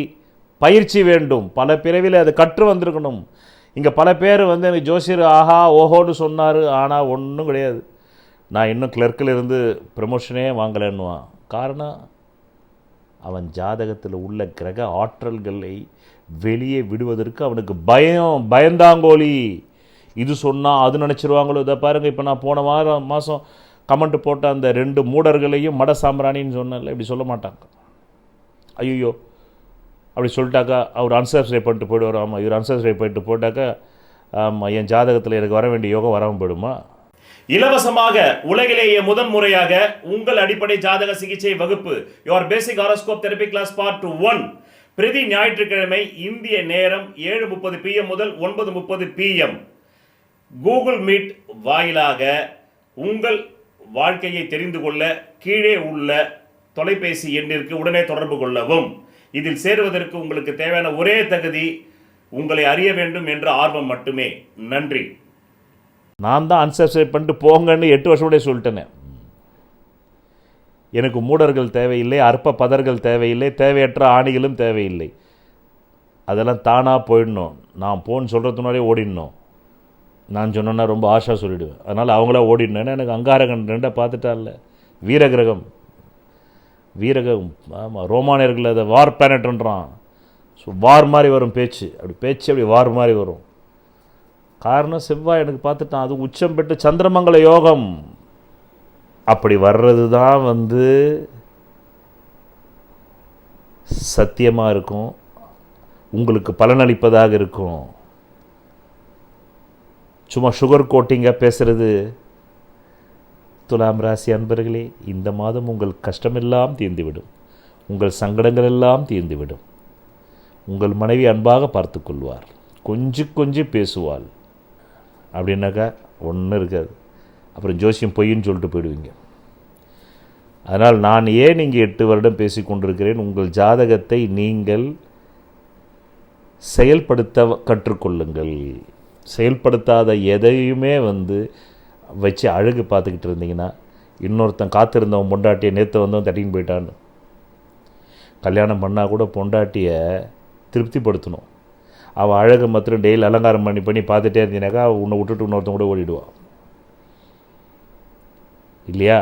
பயிற்சி வேண்டும். பல பிறவியில் அது கற்று வந்திருக்கணும். இங்கே பல பேர் எனக்கு ஜோசியர் ஆஹா ஓஹோன்னு சொன்னார், ஆனால் ஒன்றும் கிடையாது, நான் இன்னும் கிளர்க்கில் இருந்து ப்ரமோஷனே வாங்கலைன்னுவான். காரணம், அவன் ஜாதகத்தில் உள்ள கிரக ஆற்றல்களை வெளியே விடுவதற்கு அவனுக்கு பயந்தாங்கோலி. இது சொன்னால் அது நினச்சிருவாங்களோ. இதை பாருங்கள், இப்போ நான் போன மாதம் கமெண்ட் போட்ட அந்த 2 மூடர்களையும் மட சாம்பிராணின்னு சொன்னேன்ல, இப்படி சொல்ல மாட்டாங்க. ஐயோ அப்படி சொல்லிட்டாக்கா அவர் அன்சப்ஸ்கிரைப் பண்ணிட்டு போய்டுவார். ஆமாம், இவர் அன்சப்ஸ்கிரைப் பண்ணிட்டு போட்டாக்கா ஆமாம், என் ஜாதகத்தில் எனக்கு வர வேண்டிய யோகம் வராமல் போயிடுமா? இலவசமாக உலகிலேயே முதன்முறையாக உங்கள் அடிப்படை ஜாதக சிகிச்சை வகுப்பு your basic horoscope therapy class part 1 பிரதி ஞாயிற்றுக்கிழமை இந்திய நேரம் 7:30 PM முதல் 9:30 PM கூகுள் மீட் வாயிலாக உங்கள் வாழ்க்கையை தெரிந்து கொள்ள கீழே உள்ள தொலைபேசி எண்ணிற்கு உடனே தொடர்பு கொள்ளவும். இதில் சேருவதற்கு உங்களுக்கு தேவையான ஒரே தகுதி உங்களை அறிய வேண்டும் என்ற ஆர்வம் மட்டுமே. நன்றி. நான் தான் அன்சப்ஸ்கிரைப் பண்ணிட்டு போங்கன்னு 8 வருஷம் கூட சொல்லிட்டேனே. எனக்கு மூடர்கள் தேவையில்லை, அற்ப பதர்கள் தேவையில்லை, தேவையற்ற ஆணிகளும் தேவையில்லை. அதெல்லாம் தானாக போயிடணும். நான் போன்னு சொல்கிறதுக்கு முன்னாடியே ஓடிடணும். நான் சொன்னேன்னா ரொம்ப ஆஷா சொல்லிவிடுவேன். அதனால் அவங்களா ஓடிடணும். ஏன்னா எனக்கு அங்காரகன் 2 பார்த்துட்டால, வீரகிரகம். ஆமாம், ரோமானியர்கள் அதை வார் பிளானட்ன்றான். ஸோ வார் மாதிரி வரும் பேச்சு, அப்படி வார் மாதிரி வரும். காரணம், செவ்வாய் எனக்கு பார்த்துட்டான். அது உச்சம் பெற்று சந்திரமங்கல யோகம். அப்படி வர்றது தான் சத்தியமாக இருக்கும், உங்களுக்கு பலனளிப்பதாக இருக்கும். சும்மா சுகர் கோட்டிங்காக பேசுகிறது. துலாம் ராசி அன்பர்களே, இந்த மாதம் உங்கள் கஷ்டமெல்லாம் தீர்ந்துவிடும், உங்கள் சங்கடங்கள் எல்லாம் தீர்ந்துவிடும். உங்கள் மனைவி அன்பாக பார்த்து கொள்வார், கொஞ்சம் பேசுவாள். அப்படின்னாக்கா ஒன்றும் இருக்காது. அப்புறம் ஜோசியம் பொய்ன்னு சொல்லிட்டு போயிடுவீங்க. அதனால் நான் ஏன் இங்கே 8 வருடம் பேசி கொண்டிருக்கிறேன், உங்கள் ஜாதகத்தை நீங்கள் செயல்படுத்த கற்றுக்கொள்ளுங்கள். செயல்படுத்தாத எதையுமே வச்சு அழகு பார்த்துக்கிட்டு இருந்தீங்கன்னா, இன்னொருத்தன் காத்திருந்தவன் பொண்டாட்டியை நேற்று வந்தவன் தட்டின்னு போயிட்டான்னு. கல்யாணம் பண்ணால் கூட பொண்டாட்டியை திருப்திப்படுத்தணும். அவள் அழகு மாத்திரம் டெய்லி அலங்காரம் பண்ணி பார்த்துட்டே இருந்தீனாக்கா உன்னை விட்டுட்டு இன்னொருத்தன் கூட ஓடிடுவான் இல்லையா?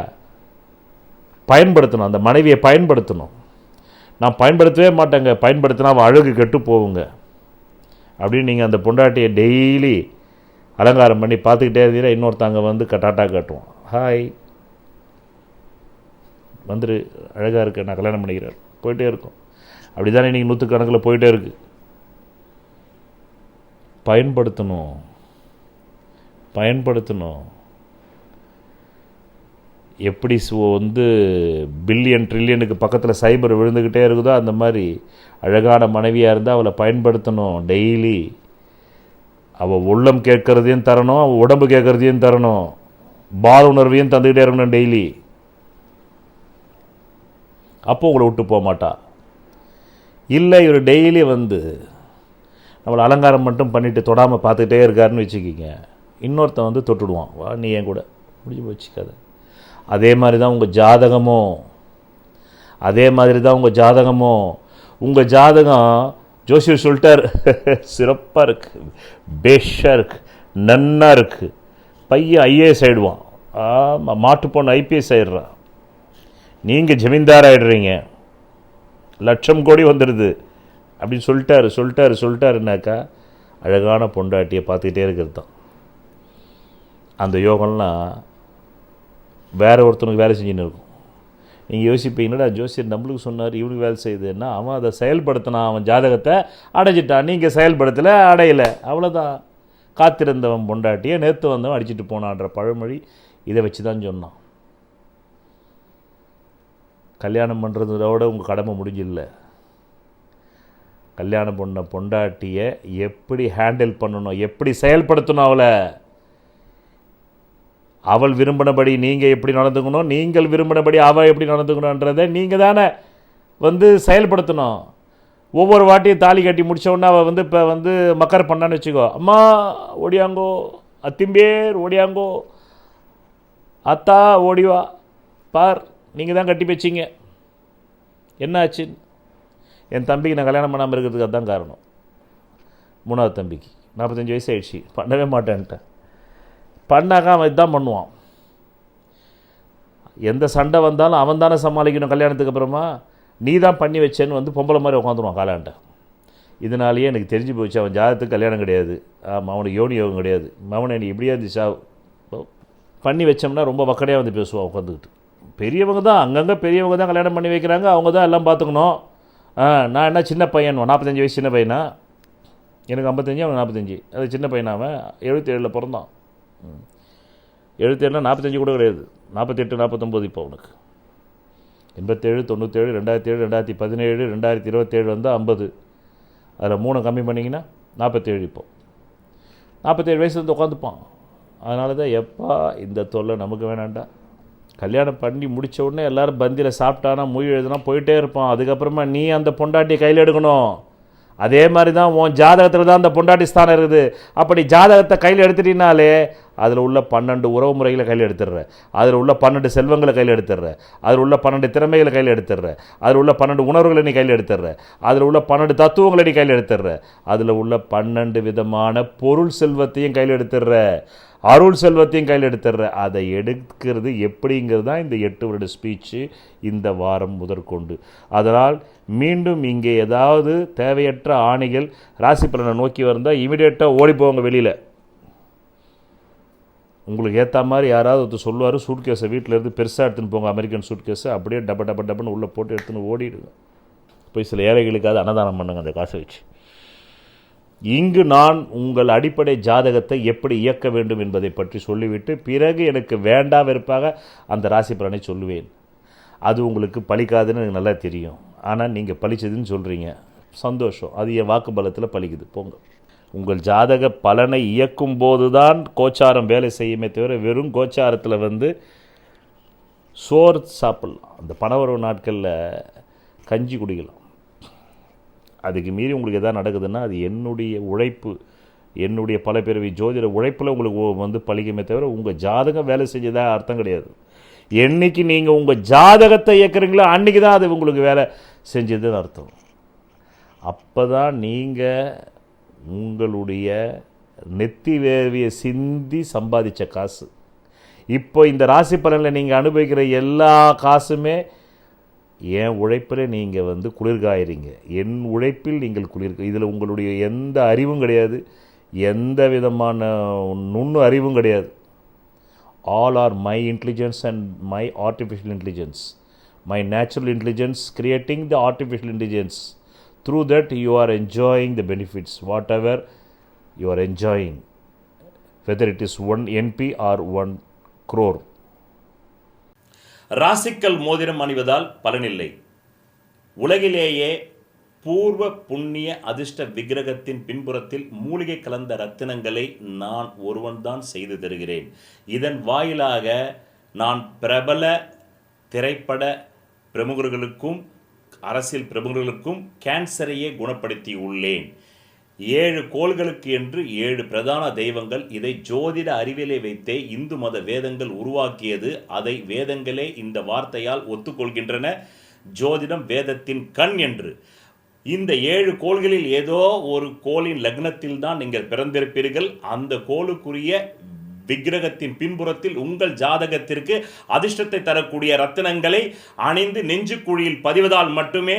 பயன்படுத்தணும், அந்த மனைவியை பயன்படுத்தணும். நான் பயன்படுத்தவே மாட்டேங்க, பயன்படுத்தினா அவள் அழகு கெட்டு போவுங்க அப்படின்னு நீங்கள் அந்த பொண்டாட்டியை டெய்லி அலங்காரம் பண்ணி பார்த்துக்கிட்டே இருந்தீங்கன்னா இன்னொருத்தங்க டாட்டா காட்டுவோம். ஹாய் வந்துரு, அழகாக இருக்கு, நான் கல்யாணம் பண்ணிக்கிறேன், போயிட்டே இருக்கும். அப்படி தானே நீங்கள் 100 கணக்கில் போயிட்டே இருக்கு. பயன்படுத்தணும். எப்படி பில்லியன் ட்ரில்லியனுக்கு பக்கத்தில் சைபர் விழுந்துக்கிட்டே இருக்குதோ அந்த மாதிரி அழகான மனைவியாக இருந்தால் அவளை பயன்படுத்தணும். டெய்லி அவள் உள்ளம் கேட்குறதையும் தரணும், அவள் உடம்பு கேட்குறதையும் தரணும், பால உணர்வையும் தந்துக்கிட்டே இருக்கணும் டெய்லி. அப்போ உங்களை விட்டு போக மாட்டா. இல்லை இவர் டெய்லி நம்மளை அலங்காரம் மட்டும் பண்ணிவிட்டு தொடாமல் பார்த்துக்கிட்டே இருக்காருன்னு வச்சுக்கிங்க, இன்னொருத்தன் தொட்டுடுவான். வா நீ ஏன் கூட முடிஞ்சு வச்சுக்காத. அதே மாதிரி தான் உங்கள் ஜாதகமோ. உங்கள் ஜாதகம் ஜோசியர் சொல்லிட்டார், சிறப்பாக இருக்குது, பேஷாக இருக்குது, நன்னா இருக்குது. பையன் ஐஏஎஸ் ஆகிடுவான். ஆமாம், மாட்டு பொண்ணு ஐபிஎஸ் ஆகிடுறான். நீங்கள் ஜமீன்தார் ஆகிடுறீங்க, லட்சம் கோடி வந்துடுது அப்படின்னு சொல்லிட்டாருனாக்கா அழகான பொண்டாட்டியை பார்த்துக்கிட்டே இருக்கிறது தான். அந்த யோகம்லாம் வேறு ஒருத்தனுக்கு வேலை செஞ்சுன்னு இருக்கும். நீங்கள் யோசிப்பீங்களா, ஜோசியர் நம்மளுக்கு சொன்னார் இவனுக்கு வேலை செய்யுதுன்னா, அவன் அதை செயல்படுத்தினான், அவன் ஜாதகத்தை அடைஞ்சிட்டான், நீங்கள் செயல்படுத்தலை, அடையலை, அவ்வளோதான். காத்திருந்தவன் பொண்டாட்டியை நேற்று வந்தவன் அடிச்சுட்டு போனான்ற பழமொழி இதை வச்சு தான் சொன்னான். கல்யாணம் பண்ணுறதோட உங்கள் கடமை முடிஞ்சில்ல. கல்யாணம் பண்ண பொண்டாட்டியை எப்படி ஹேண்டில் பண்ணணும், எப்படி செயல்படுத்தணும், அவள் விரும்பினபடி நீங்கள் எப்படி நடந்துக்கணும், நீங்கள் விரும்பினபடி அவள் எப்படி நடந்துக்கணுன்றதை நீங்கள் தானே செயல்படுத்தணும். ஒவ்வொரு வாட்டியும் தாலி கட்டி முடித்தவொடனே அவள் இப்போ மக்கர் பண்ணான்னு வச்சுக்கோ, அம்மா ஓடியாங்கோ, அத்திம்பேர் ஓடியாங்கோ, அத்தா ஓடிவா, பார் நீங்கள் தான் கட்டி வச்சிங்க, என்ன ஆச்சுன்னு. என் தம்பிக்கு நான் கல்யாணம் பண்ணாமல் இருக்கிறதுக்கு அதுதான் காரணம். 3வது தம்பிக்கு 45 வயசு ஆயிடுச்சு, பண்ணவே மாட்டேன்ட்டேன். பண்ணாக்கா அவன் இதுதான் பண்ணுவான். எந்த சண்டை வந்தாலும் அவன் தானே சமாளிக்கணும். கல்யாணத்துக்கு அப்புறமா நீ தான் பண்ணி வச்சேன்னு பொம்பளை மாதிரி உட்காந்துருவான் காலாண்ட. இதனாலேயே எனக்கு தெரிஞ்சு போச்சு அவன் ஜாதகத்துக்கு கல்யாணம் கிடையாது, அவனுக்கு யோனி யோகம் கிடையாது. அவனை நீ இப்படியா இருந்துச்சா பண்ணி வச்சோம்னா ரொம்ப வக்கடையாக பேசுவான் உட்காந்துக்கிட்டு. பெரியவங்க தான், அங்கங்கே பெரியவங்க தான் கல்யாணம் பண்ணி வைக்கிறாங்க, அவங்க தான் எல்லாம் பார்த்துக்கணும். நான் என்ன சின்ன பையன், 45 வயசு சின்ன பையனா, எனக்கு 55, அவன் 45, அது சின்ன பையனா. அவன் 77 பிறந்தான். 77 45 கூட கிடையாது, 48 49 இப்போ அவனுக்கு. 87 97 2007 2017 2027 வந்தால் 50, அதில் 3 கம்மி பண்ணிங்கன்னா 47. இப்போ 47 வயசு உட்காந்துப்பான். அதனால தான் எப்பா இந்த தொல்லை நமக்கு வேணாண்டா. கல்யாணம் பண்ணி முடித்த உடனே எல்லோரும் பந்தியில் சாப்பிட்டானா மொழி எழுதுனா போயிட்டே இருப்பான். அதுக்கப்புறமா நீ அந்த பொண்டாட்டியை கையில் எடுக்கணும். அதே மாதிரி தான் உன் ஜாதகத்தில் தான் அந்த பொண்டாட்டி ஸ்தானம் இருக்குது. அப்படி ஜாதகத்தை கையில் எடுத்துட்டீங்கனாலே அதில் உள்ள 12 உறவு முறைகளை கையில் எடுத்துடுற, அதில் உள்ள 12 செல்வங்களை கையில் எடுத்துடுற, அதில் உள்ள 12 திறமைகளை கையில் எடுத்துடுற, அதில் உள்ள 12 உணர்வுகளை நீ கையில் எடுத்துடுற, அதில் உள்ள 12 தத்துவங்களை நீ கையில் எடுத்துடுற, அதில் உள்ள 12 விதமான பொருள் செல்வத்தையும் கையில் எடுத்துடுற, அருள் செல்வத்தையும் கையில் எடுத்துடுற. அதை எடுக்கிறது எப்படிங்கிறது தான் இந்த 8 வருட ஸ்பீச்சு இந்த வாரம் முதற்கொண்டு. அதனால் மீண்டும் இங்கே ஏதாவது தேவையற்ற ஆணிகள் ராசி பலனை நோக்கி வந்தால் இமீடியட்டாக ஓடி போவாங்க வெளியில். உங்களுக்கு ஏற்ற மாதிரி யாராவது ஒருத்தர் சொல்லுவார், சூட்கேஸை வீட்டிலேருந்து பெருசாக எடுத்துன்னு போங்க, அமெரிக்கன் சூட்கேஸை அப்படியே டப்புன்னு உள்ளே போட்டு எடுத்துன்னு ஓடிடுங்க. போய் சில ஏழைகளுக்காவது அன்னதானம் பண்ணுங்க அந்த காசை வச்சு. இங்கு நான் உங்கள் அடிப்படை ஜாதகத்தை எப்படி இயக்க வேண்டும் என்பதை பற்றி சொல்லிவிட்டு பிறகு எனக்கு வேண்டா வெறுப்பாக அந்த ராசி பலனை சொல்லுவேன். அது உங்களுக்கு பலிக்காதுன்னு எனக்கு நல்லா தெரியும். ஆனால் நீங்கள் பலிச்சதுன்னு சொல்கிறீங்க, சந்தோஷம். அது என் வாக்கு பலத்தில் பலிக்குது, போங்க. உங்கள் ஜாதக பலனை இயக்கும் போது தான் கோச்சாரம் வேலை செய்யுமே தவிர வெறும் கோச்சாரத்தில் சோறு சாப்பிட்லாம், அந்த பணவரவு நாட்களில் கஞ்சி குடிக்கலாம். அதுக்கு மீறி உங்களுக்கு எதாவது நடக்குதுன்னா அது என்னுடைய உழைப்பு, என்னுடைய பல பிறவி ஜோதிட உழைப்பில் உங்களுக்கு பலிக்குமே தவிர உங்கள் ஜாதகம் வேலை செஞ்சதாக அர்த்தம் கிடையாது. என்றைக்கு நீங்கள் உங்கள் ஜாதகத்தை இயக்குறீங்களோ அன்றைக்கி தான் அது உங்களுக்கு வேலை செஞ்சதுன்னு அர்த்தம். அப்போ தான் நீங்கள் உங்களுடைய நெத்தி வேர்வியை சிந்தி சம்பாதிச்ச காசு. இப்போ இந்த ராசி பலனில் நீங்கள் அனுபவிக்கிற எல்லா காசுமே என் உழைப்பில் நீங்கள் குளிர்காயிறீங்க. என் உழைப்பில் நீங்கள் இதில் உங்களுடைய எந்த அறிவும் கிடையாது, எந்த விதமான நுண்ணு அறிவும் கிடையாது. All R my intelligence and my artificial intelligence, my natural intelligence creating the artificial intelligence. Through that you are enjoying the benefits, whatever you are enjoying, whether it is 1 NP or 1 crore. ராசிக்கல் மோதிரம் அணிவதால் பலனில்லை. உலகிலேயே பூர்வ புண்ணிய அதிர்ஷ்ட விக்கிரகத்தின் பின்புறத்தில் மூலிகை கலந்த ரத்தினங்களை நான் ஒருவன்தான் செய்து தருகிறேன். இதன் வாயிலாக நான் பிரபல திரைப்பட பிரமுகர்களுக்கும் அரசியல் பிரமுகர்களுக்கும் கேன்சரையே குணப்படுத்தி உள்ளேன். 7 கோள்களுக்கு என்று 7 பிரதான தெய்வங்கள். இதை ஜோதிட அறிவியலை வைத்தே இந்து மத வேதங்கள் உருவாக்கியது. அதை வேதங்களே இந்த வார்த்தையால் ஒத்துக்கொள்கின்றன, ஜோதிடம் வேதத்தின் கண் என்று. இந்த 7 கோள்களில் ஏதோ ஒரு கோளின் லக்னத்தில் தான் நீங்கள் பிறந்திருப்பீர்கள். அந்த கோளுக்குரிய விக்கிரகத்தின் பின்புறத்தில் உங்கள் ஜாதகத்திற்கு அதிர்ஷ்டத்தை தரக்கூடிய ரத்தினங்களை அணிந்து நெஞ்சுக்குழியில் பதிவதால் மட்டுமே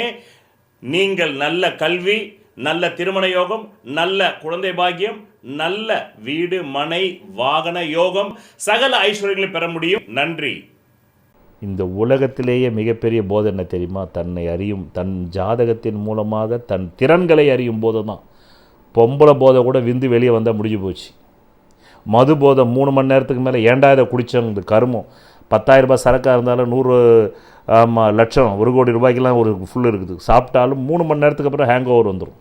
நீங்கள் நல்ல கல்வி, நல்ல திருமண யோகம், நல்ல குழந்தை பாக்கியம், நல்ல வீடு மனை வாகன யோகம், சகல ஐஸ்வர்யங்களை பெற முடியும். நன்றி. இந்த உலகத்திலேயே மிகப்பெரிய போதை என்ன தெரியுமா? தன்னை அறியும், தன் ஜாதகத்தின் மூலமாக தன் திறன்களை அறியும் போது தான். பொம்பளை போதை கூட விந்து வெளியே வந்தால் முடிஞ்சு போச்சு. மது போதை 3 மணி நேரத்துக்கு மேலே ஏண்டா இதை குடித்தவங்க கருமம். 10,000 ரூபாய் சரக்காக இருந்தாலும் 100 லட்சம் 1 கோடி ரூபாய்க்கெலாம் ஒரு ஃபுல் இருக்குது. சாப்பிட்டாலும் 3 மணி நேரத்துக்கு அப்புறம் ஹேங் ஓவர் வந்துடும்.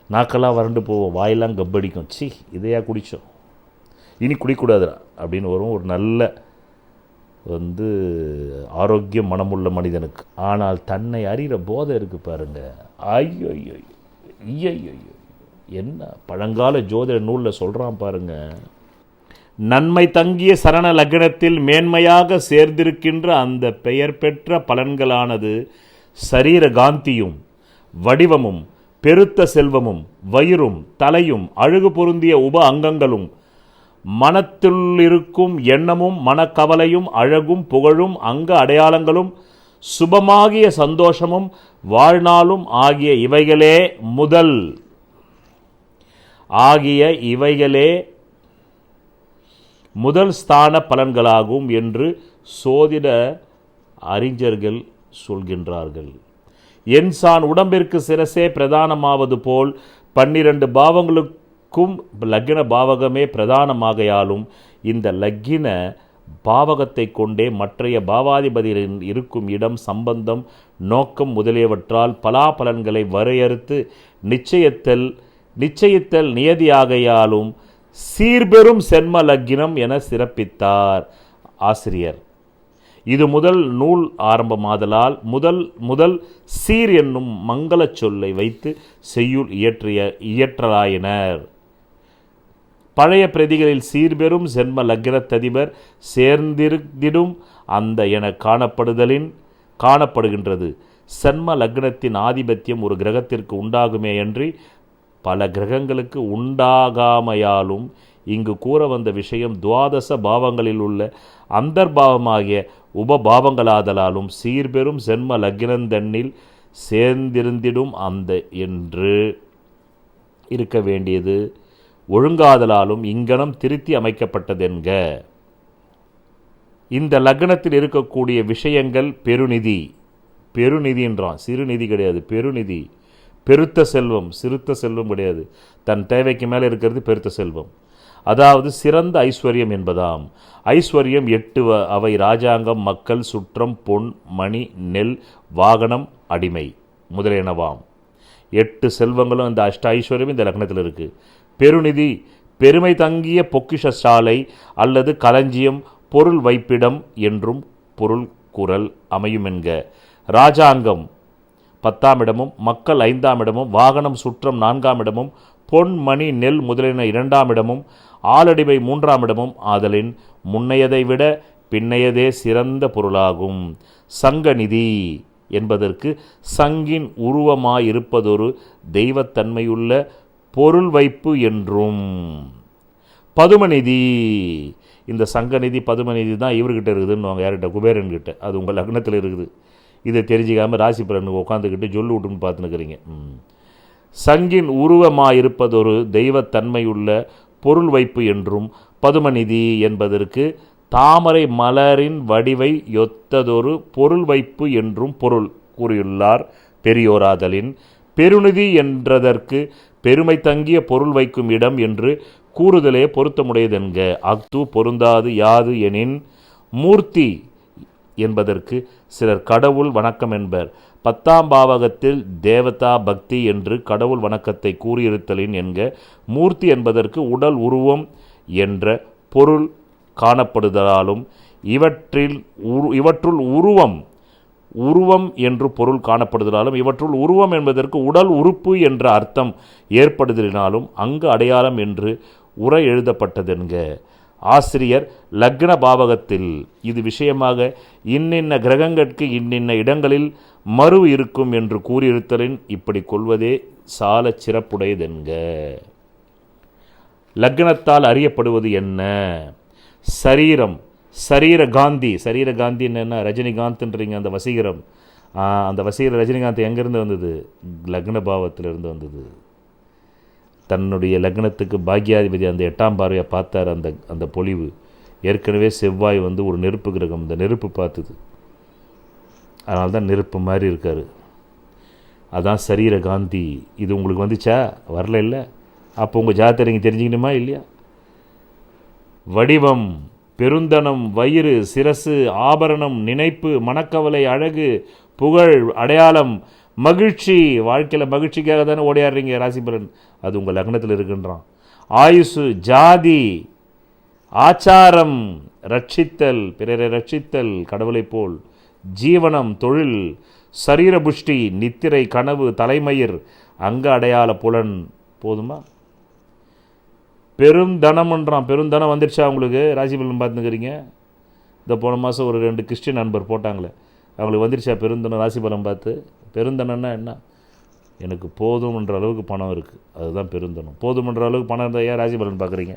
நாக்கெல்லாம் வறண்டு போவோம், வாயெல்லாம் கப்படிக்கும். சி இதையா குடித்தோம், இனி குடிக்கூடாதுடா அப்படின்னு வரும் ஒரு நல்ல ஆரோக்கிய மனமுள்ள மனிதனுக்கு. ஆனால் தன்னை அறிகிற போதை இருக்குது பாருங்கள். ஐயோ ஐயோ ஐயோ, என்ன பழங்கால ஜோதிட நூலில் சொல்கிறான் பாருங்க. நன்மை தங்கிய சரண லக்னத்தில் மேன்மையாக சேர்ந்திருக்கின்ற அந்த பெயர் பெற்ற பலன்களானது சரீர காந்தியும் வடிவமும் பெருத்த செல்வமும் வயிறும் தலையும் அழகு பொருந்திய உப அங்கங்களும் மனத்திலிருக்கும் எண்ணமும் மனக்கவலையும் அழகும் புகழும் அங்க அடையாளங்களும் சுபமாகிய சந்தோஷமும் வாழ்நாளும் ஆகிய இவைகளே முதல் ஸ்தான பலன்களாகும் என்று சோதிட அறிஞர்கள் சொல்கின்றார்கள். என்சான் உடம்பிற்கு சிரசே பிரதானமாவது போல் 12 பாவங்களுக்கும் லக்ன பாவகமே பிரதானமாகையாலும் இந்த லக்ன பாவகத்தை கொண்டே மற்றைய பாவாதிபதிகளின் இருக்கும் இடம், சம்பந்தம், நோக்கம் முதலியவற்றால் பலாபலன்களை வரையறுத்து நிச்சயித்தல் நியதியாகையாலும் சீர்பெரும் சென்ம லக்னம் என சிறப்பித்தார் ஆசிரியர். இது முதல் நூல் ஆரம்பமாதலால் முதல் சீர் என்னும் மங்கள சொல்லை வைத்து செய்யுள் இயற்றலாயினர். பழைய பிரதிகளில் சீர்பெரும் சென்ம லக்னத்ததிபர் சேர்ந்திருந்திடும் அந்த என காணப்படுகின்றது. சென்ம லக்னத்தின் ஆதிபத்தியம் ஒரு கிரகத்திற்கு உண்டாகுமேயன்றி பல கிரகங்களுக்கு உண்டாகாமையாலும் இங்கு கூற வந்த விஷயம் துவாதச பாவங்களில் உள்ள அந்தர்பாவமாகிய உபபாவங்களாதலாலும் சீர்பெரும் சென்ம லக்னந்தன்னில் சேர்ந்திருந்திடும் அந்த என்று இருக்க வேண்டியது ஒழுங்காதலாலும் இங்கனம் திருத்தி அமைக்கப்பட்டதென்க. இந்த லக்னத்தில் இருக்கக்கூடிய விஷயங்கள் பெருநிதின்றான், சிறுநிதி கிடையாது, பெருநிதி. பெருத்த செல்வம், சிறுத்த செல்வம் கிடையாது. தன் தேவைக்கு மேலே இருக்கிறது பெருத்த செல்வம். அதாவது சிறந்த ஐஸ்வர்யம் என்பதாம். ஐஸ்வர்யம் 8 அவை ராஜாங்கம், மக்கள், சுற்றம், பொன், மணி, நெல், வாகனம், அடிமை முதலியனவாம். 8 செல்வங்களும் இந்த அஷ்ட ஐஸ்வர்யம் இந்த லக்னத்தில் இருக்குது. பெருநிதி பெருமை தங்கிய பொக்கிஷ சாலை அல்லது களஞ்சியம், பொருள் வைப்பிடம் என்றும் பொருள் குரல் அமையும் என்க. ராஜாங்கம் 10ஆம் இடமும், மக்கள் 5ஆம் இடமும், வாகனம் சுற்றம் 4ஆம் இடமும், பொன் மணி நெல் முதலின 2ஆம் இடமும், ஆளடிமை 3ஆம் இடமும் ஆதலின் முன்னையதை விட பின்னையதே சிறந்த பொருளாகும். சங்கநிதி என்பதற்கு சங்கின் உருவமாயிருப்பதொரு தெய்வத்தன்மையுள்ள பொருள் வைப்பு என்றும். பதுமநிதி, இந்த சங்கநிதி பதுமநிதி தான் இவர்கிட்ட இருக்குதுன்னு யார்கிட்ட? குபேரன்கிட்ட. அது உங்கள் லக்னத்தில் இருக்குது. இதை தெரிஞ்சிக்காமல் ராசி பலனுக்கு உட்காந்துக்கிட்டு சொல்லு விட்டுன்னு பார்த்துன்னுக்கிறீங்க. சங்கின் உருவமாயிருப்பதொரு தெய்வத்தன்மையுள்ள பொருள் வைப்பு என்றும் பதுமநிதி என்பதற்கு தாமரை மலரின் வடிவை ஒத்ததொரு பொருள் வைப்பு என்றும் பொருள் கூறியுள்ளார் பெரியோராதலின். பெருநிதி என்றதற்கு பெருமை தங்கிய பொருள் வைக்கும் இடம் என்று கூறுதலே பொருத்தமுடையதென்க. அஃது பொருந்தாது யாது எனின் மூர்த்தி என்பதற்கு சிலர் கடவுள் வணக்கம் என்பர். 10ஆம் பாவகத்தில் தேவதா பக்தி என்று கடவுள் வணக்கத்தை கூறியிருத்தலின் என்க. மூர்த்தி என்பதற்கு உடல் உருவம் என்ற பொருள் காணப்படுதலாலும் இவற்றுள் உருவம் என்று பொருள் காணப்படுதலாலும் இவற்றுள் உருவம் என்பதற்கு உடல் உறுப்பு என்ற அர்த்தம் ஏற்படுதலினாலும் அங்கு அடையாளம் என்று உரை எழுதப்பட்டதென்க. ஆசிரியர் லக்ன பாவகத்தில் இது விஷயமாக இன்னின்ன கிரகங்களுக்கு இன்னின்ன இடங்களில் மறு இருக்கும் என்று கூறியிருத்தலின் இப்படி கொள்வதே சால சிறப்புடையதென்க. லக்னத்தால் அறியப்படுவது என்ன? சரீரம், சரீரகாந்தி. சரீரகாந்தி என்னென்னா ரஜினிகாந்த்ன்றீங்க. அந்த வசீகரம், அந்த வசீகர ரஜினிகாந்த் எங்கேருந்து வந்தது? லக்ன பாவத்திலிருந்து வந்தது. தன்னுடைய லக்னத்துக்கு பாக்யாதிபதி அந்த 8ஆம் பார்வையை பார்த்தார். அந்த பொலிவு ஏற்கனவே செவ்வாய் வந்து ஒரு நெருப்பு கிரகம், இந்த நெருப்பு பார்த்துது, அதனால தான் நெருப்பு மாதிரி இருக்கார். அதான் சரீர காந்தி. இது உங்களுக்கு வந்துச்சா? வரல இல்லை? அப்போ உங்கள் ஜாதகத்தை நீங்கள் தெரிஞ்சுக்கணுமா இல்லையா? வடிவம், பெருந்தனம், வயிறு, சிரசு, ஆபரணம், நினைப்பு, மனக்கவலை, அழகு, புகழ், அடையாளம், மகிழ்ச்சி. வாழ்க்கையில் மகிழ்ச்சிக்காக தானே ஓடியாடுறீங்க. ராசி பலன் அது உங்கள் லக்னத்தில் இருக்குன்றான். ஆயுசு, ஜாதி, ஆச்சாரம், ரட்சித்தல், பிறரை ரட்சித்தல் கடவுளை போல், ஜீவனம், தொழில், சரீர புஷ்டி, நித்திரை, கனவு, தலைமயிர், அங்க அடையாள புலன். போதுமா? பெருந்தனம்ன்றான். பெருந்தனம் வந்துடுச்சா உங்களுக்கு? ராசி பலன் பார்த்துக்கிறீங்க. இந்த போன மாதம் ஒரு 2 கிறிஸ்டின் நண்பர் போட்டாங்களே, அவங்களுக்கு வந்துடுச்சா பெருந்தனம்? ராசி பலன் பார்த்து. பெருந்தனம்னா என்ன? எனக்கு போதும்ன்ற அளவுக்கு பணம் இருக்குது, அதுதான் பெருந்தனம். போதுமன்ற அளவுக்கு பணம் இருந்தால் ஏன் ராசி பலன் பார்க்குறீங்க?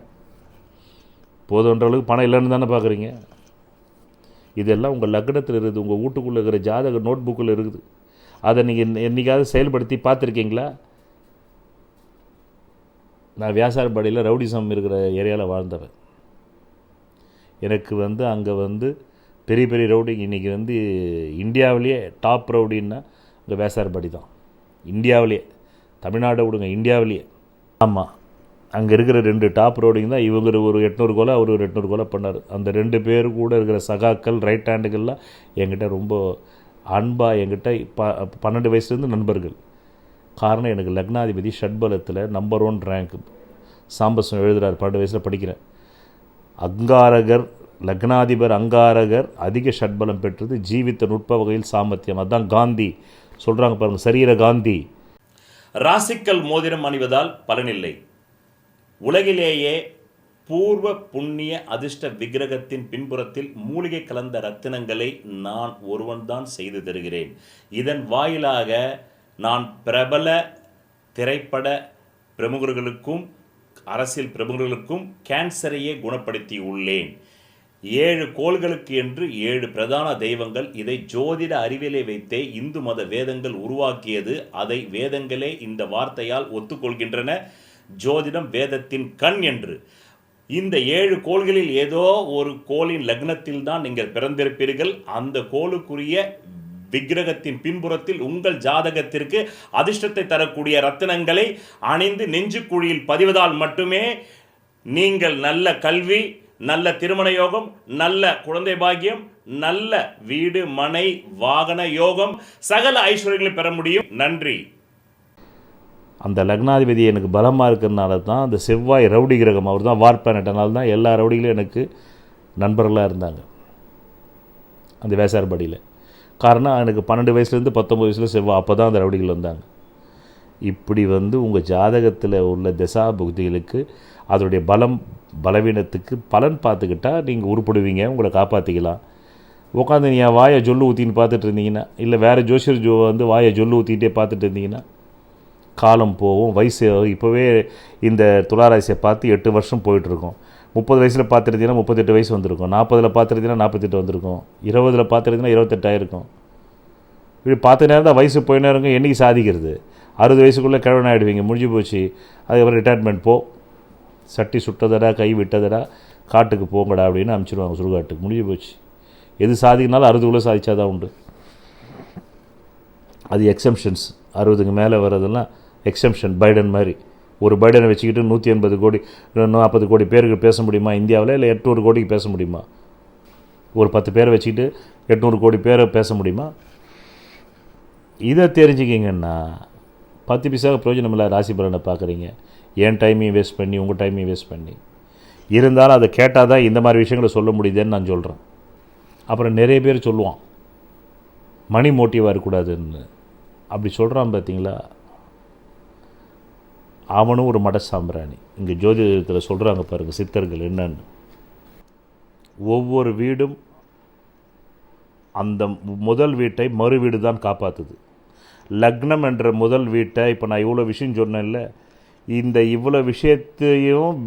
போதுன்ற அளவுக்கு பணம் இல்லைன்னு தானே பார்க்குறீங்க. இதெல்லாம் உங்கள் லக்னத்தில் இருக்குது, உங்கள் வீட்டுக்குள்ளே இருக்கிற ஜாதக நோட் புக்கில் இருக்குது. அதை நீங்கள் என்றைக்காவது செயல்படுத்தி பார்த்துருக்கீங்களா? நான் வியாசார்பாடியில் ரவுடிசம் இருக்கிற ஏரியாவில் வாழ்ந்தவன். எனக்கு அங்கே பெரிய பெரிய ரவுடி, இன்றைக்கி இந்தியாவிலேயே டாப் ரவுடின்னா இங்கே வியாசார்பாடி தான். இந்தியாவிலேயே, தமிழ்நாடை விடுங்க, இந்தியாவிலேயே. ஆமாம், அங்கே இருக்கிற 2 டாப் ரவுடிங்க தான். இவங்க ஒரு 800 கொலை, அவர் ஒரு 800 கொலை பண்ணார். அந்த 2 பேர் கூட இருக்கிற சகாக்கள், ரைட் ஹேண்டுகள்லாம் என்கிட்ட ரொம்ப அன்பாக, என்கிட்ட 12 வயசுலேருந்து நண்பர்கள். காரணம், எனக்கு லக்னாதிபதி ஷட்பலத்தில் நம்பர் 1 ரேங்க். சாம்பசம் எழுதுகிறார், 12 வயசில் படிக்கிறேன். அங்காரகர், லக்னாதிபர் அங்காரகர் அதிக ஷட்பலம் பெற்றது, ஜீவித்த நுட்ப வகையில் சாமர்த்தியம். அதுதான் காந்தி சொல்கிறாங்க பாருங்கள், சரீர காந்தி. ராசிக்கல் மோதிரம் அணிவதால் பலனில்லை. உலகிலேயே பூர்வ புண்ணிய அதிர்ஷ்ட விக்கிரகத்தின் பின்புறத்தில் மூலிகை கலந்த ரத்தினங்களை நான் ஒருவன்தான் செய்து தருகிறேன். இதன் வாயிலாக நான் பிரபல திரைப்பட பிரமுகர்களுக்கும் அரசியல் பிரமுகர்களுக்கும் கேன்சரையே குணப்படுத்தி உள்ளேன். 7 கோள்களுக்கு என்று 7 பிரதான தெய்வங்கள். இதை ஜோதிட அறிவியலை வைத்தே இந்து மத வேதங்கள் உருவாக்கியது. அதை வேதங்களே இந்த வார்த்தையால் ஒத்துக்கொள்கின்றன, ஜோதிடம் வேதத்தின் கண் என்று. இந்த 7 கோள்களில் ஏதோ ஒரு கோளின் லக்னத்தில் தான் நீங்கள் பிறந்திருப்பீர்கள். அந்த கோளுக்குரிய விக்கிரகத்தின் பின்புறத்தில் உங்கள் ஜாதகத்திற்கு அதிர்ஷ்டத்தை தரக்கூடிய ரத்தினங்களை அணிந்து நெஞ்சுக்குழியில் பதிவதால் மட்டுமே நீங்கள் நல்ல கல்வி, நல்ல திருமண யோகம், நல்ல குழந்தை பாக்கியம், நல்ல வீடு மனை வாகன யோகம், சகல ஐஸ்வர்யங்களை பெற முடியும். நன்றி. அந்த லக்னாதிபதி எனக்கு பலமாக இருக்கிறதுனால தான், அந்த செவ்வாய் ரவுடி கிரகம், அவர் தான் வார் பிளானட்னால தான் எல்லா ரவுடிகளும் எனக்கு நண்பர்களாக இருந்தாங்க அந்த வியாசார்பாடியில். காரணம், எனக்கு 12 வயசுலேருந்து 19 வயசில் செவ்வாய், அப்போ தான் அந்த ரவுடிகள் வந்தாங்க. இப்படி உங்கள் ஜாதகத்தில் உள்ள தசா புக்திகளுக்கு அதோடைய பலவீனத்துக்கு பலன் பார்த்துக்கிட்டால் நீங்கள் உருப்படுவீங்க, உங்களை காப்பாற்றிக்கலாம். உட்காந்து நீ வாயை ஜொல்லு ஊற்றின்னு பார்த்துட்டு இருந்தீங்கன்னா, இல்லை வேறு ஜோசியர் வாயை ஜொல்லு ஊற்றிக்கிட்டே பார்த்துட்டு இருந்தீங்கன்னா காலம் போகும். வயசு இப்போவே இந்த துளாராசியை பார்த்து 8 வருஷம் போயிட்டுருக்கோம். 30 வயசில் பார்த்துருந்தீங்கன்னா 38 வயசு வந்திருக்கும். 40 பார்த்துருந்தீங்கன்னா 48 வந்திருக்கும். 20 பார்த்துருந்தீங்கன்னா 28 ஆகிருக்கும். இப்படி பார்த்த நேரம் தான் வயசு போயினே இருக்கும். என்றைக்கு சாதிக்கிறது? 60 வயசுக்குள்ளே கிழவன் ஆகிடுவீங்க, முடிஞ்சு போச்சு. அதுக்கப்புறம் ரிட்டையர்மெண்ட் போ, சட்டி சுட்டதடா, கை விட்டதடா, காட்டுக்கு போங்கடா அப்படின்னு அனுப்பிச்சிடுவாங்க, சுடுகாட்டுக்கு. முடிஞ்சு போச்சு. எது சாதிக்கினாலும் 60குள்ளே சாதிச்சாதான் உண்டு. அது எக்ஸம்ஷன்ஸ். 60க்கு மேலே வர்றதெல்லாம் எக்ஸம்ஷன். பைடன் மாதிரி ஒரு பைடனை வச்சுக்கிட்டு 180 கோடி 40 கோடி பேருக்கு பேச முடியுமா இந்தியாவில்? இல்லை 800 கோடிக்கு பேச முடியுமா? ஒரு 10 பேரை வச்சுக்கிட்டு 800 கோடி பேரை பேச முடியுமா? இதை தெரிஞ்சுக்கிங்கன்னா 10 பைசாவுக்கு பிரயோஜனம் இல்லை. ராசி பலனை பார்க்குறீங்க, என் டைமையும் வேஸ்ட் பண்ணி, உங்கள் டைமையும் வேஸ்ட் பண்ணி. இருந்தாலும் அதை கேட்டால் தான் இந்த மாதிரி விஷயங்களை சொல்ல முடியுதுன்னு நான் சொல்கிறேன். அப்புறம் நிறைய பேர் சொல்லுவான் மணி மோட்டிவாக இருக்கக்கூடாதுன்னு. அப்படி சொல்கிறான் பார்த்தீங்களா, அவனும் ஒரு மட சாம்பிராணி. இங்கே ஜோதிடத்தில் சொல்கிறாங்க பாருங்கள் சித்தர்கள் என்னன்னு. ஒவ்வொரு வீடும் அந்த முதல் வீட்டை மறு வீடு தான் காப்பாற்றுது. லக்னம் என்ற முதல் வீட்டை, இப்போ நான் இவ்வளோ விஷயம் சொன்னேன்ல, இந்த இவ்வளோ விஷயத்தையும்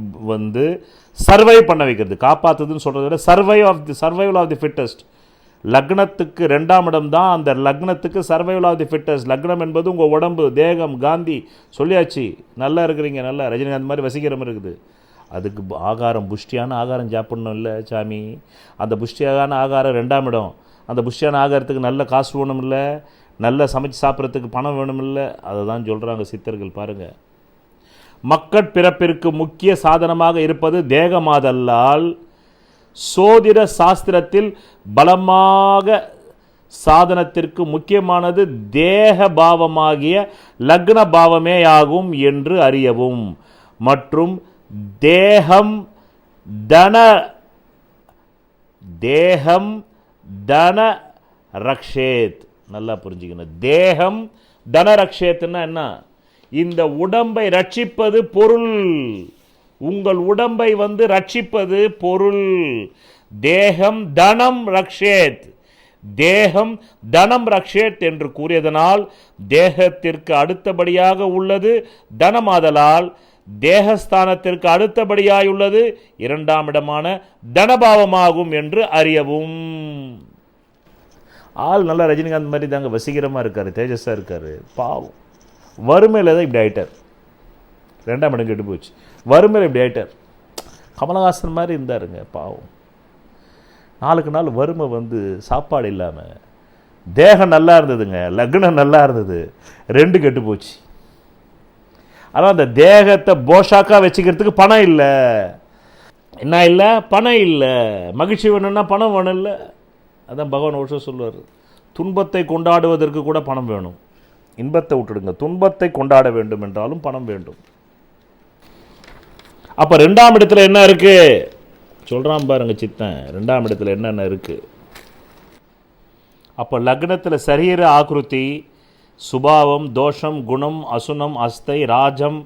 சர்வை பண்ண வைக்கிறது. காப்பாற்றுதுன்னு சொல்கிறத விட சர்வைவல் ஆஃப் தி ஃபிட்டஸ்ட். லக்னத்துக்கு 2ஆம் இடம் தான் அந்த லக்னத்துக்கு சர்வைவல் ஆஃப் தி ஃபிட்டஸ்ட். லக்னம் என்பது உங்கள் உடம்பு, தேகம், காந்தி சொல்லியாச்சு. நல்லா இருக்கிறீங்க, நல்லா ரஜினிகாந்த் மாதிரி வசீகரம் இருக்குது. அதுக்கு ஆகாரம் புஷ்டியான ஆகாரம் சாப்பிடணும் இல்லை சாமி. அந்த புஷ்டியான ஆகாரம் 2ஆம் இடம். அந்த புஷ்டியான ஆகாரத்துக்கு நல்ல காசு வேணும் இல்லை, நல்ல சமைச்சு சாப்பிட்றதுக்கு பணம் வேணும் இல்லை. அதை தான் சொல்கிறாங்க சித்தர்கள். பாருங்கள், மக்கட் பிறப்பிற்கு முக்கிய சாதனமாக இருப்பது தேகமாதல்லால் சோதிட சாஸ்திரத்தில் பலமாக சாதனத்திற்கு முக்கியமானது தேக பாவமாகிய லக்ன பாவமேயாகும் என்று அறியவும். மற்றும் தேகம் தன ரக்ஷேத். நல்லா புரிஞ்சுக்கணும். தேகம் தன ரக்ஷேத்னா என்ன? இந்த உடம்பை ரட்சிப்பது பொருள். உங்கள் உடம்பை ரட்சிப்பது பொருள். தேகம் தனம் ரக்ஷேத், தேகம் தனம் ரக்ஷேத் என்று கூறியதனால் தேகத்திற்கு அடுத்தபடியாக உள்ளது தனமாதலால் தேகஸ்தானத்திற்கு அடுத்தபடியாயுள்ளது 2ஆம் இடமான தனபாவமாகும் என்று அறியவும். ஆள் நல்லா ரஜினிகாந்த் மாதிரி தாங்க வசீகரமாக இருக்கார், தேஜஸாக இருக்கார். பாவம் வறுமையில் தான் இப்படி ஆயிட்டார். 2ஆம் இடம் கெட்டு போச்சு, வறுமையில் இப்படி ஆயிட்டார். கமலஹாசன் மாதிரி இருந்தாருங்க பாவம். நாளுக்கு நாள் வறுமை சாப்பாடு இல்லாமல். தேகம் நல்லா இருந்ததுங்க, லக்னம் நல்லா இருந்தது, 2 கெட்டு போச்சு. ஆனால் அந்த தேகத்தை போஷாக்காக வச்சுக்கிறதுக்கு பணம் இல்லை. என்ன இல்லை? பணம் இல்லை. மகிழ்ச்சி வேணும்னா பணம் வேணும் இல்லை. அதான் பகவான் ஓஷோ சொல்லுவார், துன்பத்தை கொண்டாடுவதற்கு கூட பணம் வேணும். இன்பத்தை விட்டுடுங்க, துன்பத்தை கொண்டாட வேண்டும் என்றாலும் பணம் வேண்டும். அப்போ 2ஆம் இடத்துல என்ன இருக்கு சொல்கிறான் பாருங்க சித்தன். 2ஆம் இடத்துல என்னென்ன இருக்கு? அப்போ லக்னத்தில் சரீர ஆக்ருதி, சுபாவம், தோஷம், குணம், அசுனம், அஸ்தை, ராஜம்,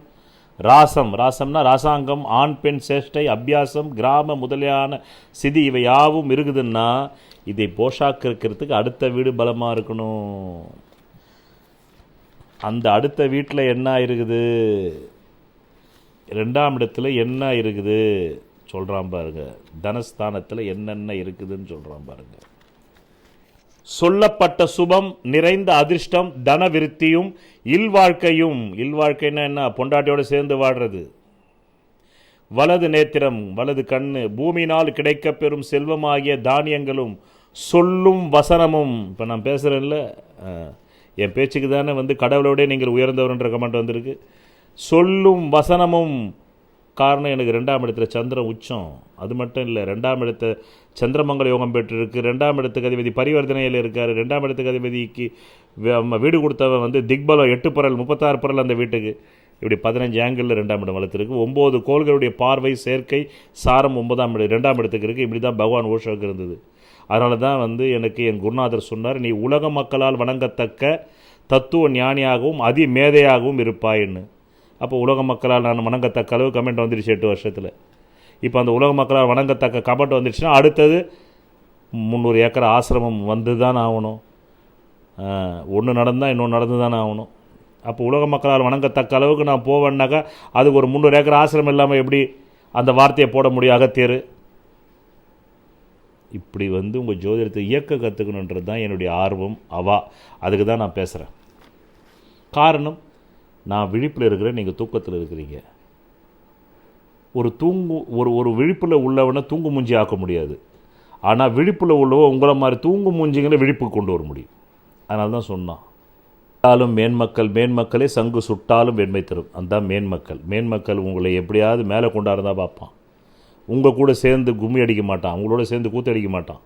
ராசம், ராசம்னா ராசாங்கம், ஆண் பெண் சேஷ்டை, அபியாசம், கிராம முதலியான சிதி இவை யாவும் இருக்குதுன்னா இதை போஷாக்கிறதுக்கு அடுத்த வீடு பலமாக இருக்கணும். அந்த அடுத்த வீட்டில் என்ன இருக்குது? 2ஆம் இடத்துல என்ன இருக்குது சொல்கிறான் பாருங்க. தனஸ்தானத்தில் என்னென்ன இருக்குதுன்னு சொல்கிறான் பாருங்க. சொல்லப்பட்ட சுபம் நிறைந்த அதிர்ஷ்டம், தன விருத்தியும், இல்வாழ்க்கையும். இல்வாழ்க்கைன்னா என்ன? பொண்டாட்டியோடு சேர்ந்து வாழ்றது. வலது நேத்திரம், வலது கண்ணு, பூமியினால் கிடைக்க பெறும் செல்வமாகிய தானியங்களும், சொல்லும் வசனமும். இப்போ நான் பேசுகிறேன்ல, என் பேச்சுக்கு தானே கடவுளோட நீங்கள் உயர்ந்தவர்ன்ற கமெண்ட் வந்திருக்கு. சொல்லும் வசனமும். காரணம், எனக்கு 2ஆம் இடத்துல சந்திரன் உச்சம். அது மட்டும் இல்லை, 2ஆம் இடத்த சந்திரமங்கல யோகம் பெற்றிருக்கு. 2ஆம் இடத்துக்கு அதிபதி பரிவர்த்தனையில் இருக்கார். 2ஆம் இடத்துக்கு அதிபதிக்கு வீடு கொடுத்தவன் திக்பலம் 8 பரல் 36 பரல் அந்த வீட்டுக்கு. இப்படி 15 ஆங்கிளில் 2ஆம் இடம் வளர்த்துருக்கு. 9 கோள்களுடைய பார்வை, சேர்க்கை, சாரம் 9ஆம் இடம் 2ஆம் இடத்துக்கு இருக்குது. இப்படி தான் பகவான் ஓஷோக்கு இருந்தது. அதனால தான் எனக்கு என் குருநாதர் சொன்னார், நீ உலக மக்களால் வணங்கத்தக்க தத்துவ ஞானியாகவும் அதி மேதையாகவும் இருப்பாயின்னு. அப்போ உலக மக்களால் நான் வணங்கத்தக்க அளவு கமெண்ட் வந்துடுச்சு 8 வருஷத்தில். இப்போ அந்த உலக மக்களால் வணங்கத்தக்க கமெண்ட் வந்துடுச்சுன்னா அடுத்தது 300 ஏக்கர் ஆசிரமம் வந்து தான் ஆகணும். ஒன்று நடந்தால் இன்னொன்று நடந்து தானே ஆகணும். அப்போ உலக மக்களால் வணங்கத்தக்க அளவுக்கு நான் போவேன்னாக்கா அதுக்கு ஒரு 300 ஏக்கர் ஆசிரமம் இல்லாமல் எப்படி அந்த வார்த்தையை போட முடியும்? அகத்தியர் இப்படி உங்கள் ஜோதிடத்தை இயக்க கற்றுக்கணுன்றது தான் என்னுடைய ஆர்வம். அதுக்கு தான் நான் பேசுகிறேன். காரணம், நான் விழிப்பில் இருக்கிறேன், நீங்கள் தூக்கத்தில் இருக்கிறீங்க. ஒரு விழிப்பில் உள்ளவனை தூங்கு மூஞ்சி ஆக்க முடியாது. ஆனால் விழிப்பில் உள்ளவன் உங்களை மாதிரி தூங்கு மூஞ்சிங்களை விழிப்புக்கு கொண்டு வர முடியும். அதனால தான் சொன்னான், சுட்டாலும் மேன்மக்களே சங்கு சுட்டாலும் வெண்மை தரும். அதுதான் மேன்மக்கள் உங்களை எப்படியாவது மேலே கொண்டாடுறதா பார்ப்பான். உங்கள் கூட சேர்ந்து கும்மி அடிக்க மாட்டான், உங்களோட சேர்ந்து கூத்து அடிக்க மாட்டான்.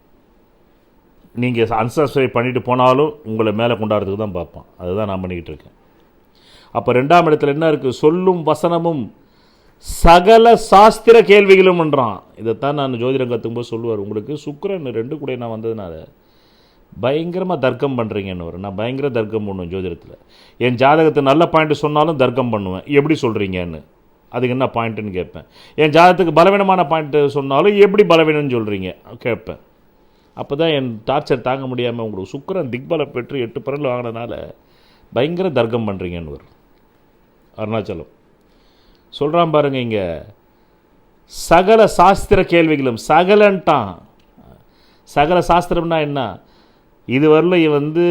நீங்கள் அன்சப்ஸ்கிரைப் பண்ணிட்டு போனாலும் உங்களை மேலே கொண்டாடுறதுக்கு தான் பார்ப்பான். அதுதான் நான் பண்ணிக்கிட்டு இருக்கேன். அப்போ 2ஆம் இடத்துல என்ன இருக்குது? சொல்லும் வசனமும் சகல சாஸ்திர கேள்விகளும் என்றான். இதைத்தான் நான் ஜோதிடம் கற்றுக்கும்போது சொல்லுவார், உங்களுக்கு சுக்கிரன் 2 கூட நான் வந்ததுனால பயங்கரமாக தர்க்கம் பண்ணுறீங்கன்னு. நான் பயங்கர தர்க்கம் பண்ணுவேன் ஜோதிடத்தில். என் ஜாதகத்தை நல்ல பாயிண்ட்டு சொன்னாலும் தர்க்கம் பண்ணுவேன், எப்படி சொல்கிறீங்கன்னு. அதுக்கு என்ன பாயிண்ட்டுன்னு கேட்பேன். என் ஜாதகத்துக்கு பலவீனமான பாயிண்ட்டு சொன்னாலும் எப்படி பலவீனம்னு சொல்கிறீங்க கேட்பேன். அப்போ தான் என் டார்ச்சர் தாங்க முடியாமல், உங்களுக்கு சுக்கிரன் திக்பலம் பெற்று 8 பரல் வாங்கினதுனால பயங்கர தர்க்கம் பண்ணுறீங்கன்னு வரும். அருணாச்சலம் சொல்கிறான் பாருங்க, இங்கே சகல சாஸ்திர கேள்விகளும். சகலன்ட்டான். சகல சாஸ்திரம்னா என்ன? இதுவரையில்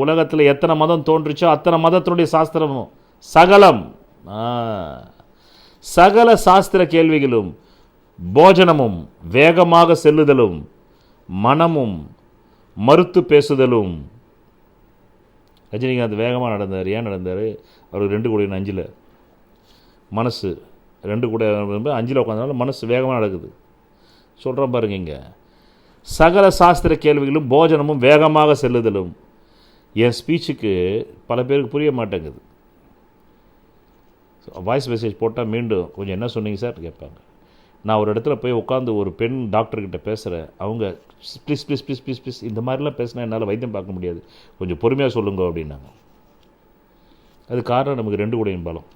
உலகத்தில் எத்தனை மதம் தோன்றுச்சோ அத்தனை மதத்தினுடைய சாஸ்திரமும் சகலம். சகல சாஸ்திர கேள்விகளும் போஜனமும் வேகமாக செல்லுதலும் மனமும் மறுத்து பேசுதலும். ரஜினிகாந்த் வேகமாக நடந்தார். ஏன் நடந்தார்? அவருக்கு 2 கோடி 5 மனசு 2 கோடி 5 உட்காந்தனால மனசு வேகமாக நடக்குது. சொல்கிறேன் பாருங்க, இங்கே சகல சாஸ்திர கேள்விகளும் போஜனமும் வேகமாக செல்லுதலும். என் ஸ்பீச்சுக்கு பல பேருக்கு புரிய மாட்டேங்குது. வாய்ஸ் மெசேஜ் போட்டால் மீண்டும் கொஞ்சம் என்ன சொன்னீங்க சார் கேட்பாங்க. நான் ஒரு இடத்துல போய் உட்காந்து ஒரு பெண் டாக்டர்கிட்ட பேசுகிறேன். அவங்க please please please please please இந்த மாதிரிலாம் பேசினா என்னால் வைத்தியம் பார்க்க முடியாது, கொஞ்சம் பொறுமையாக சொல்லுங்க அப்படின்னாங்க. அது காரணம் நமக்கு 2 கோடியின் பலம்.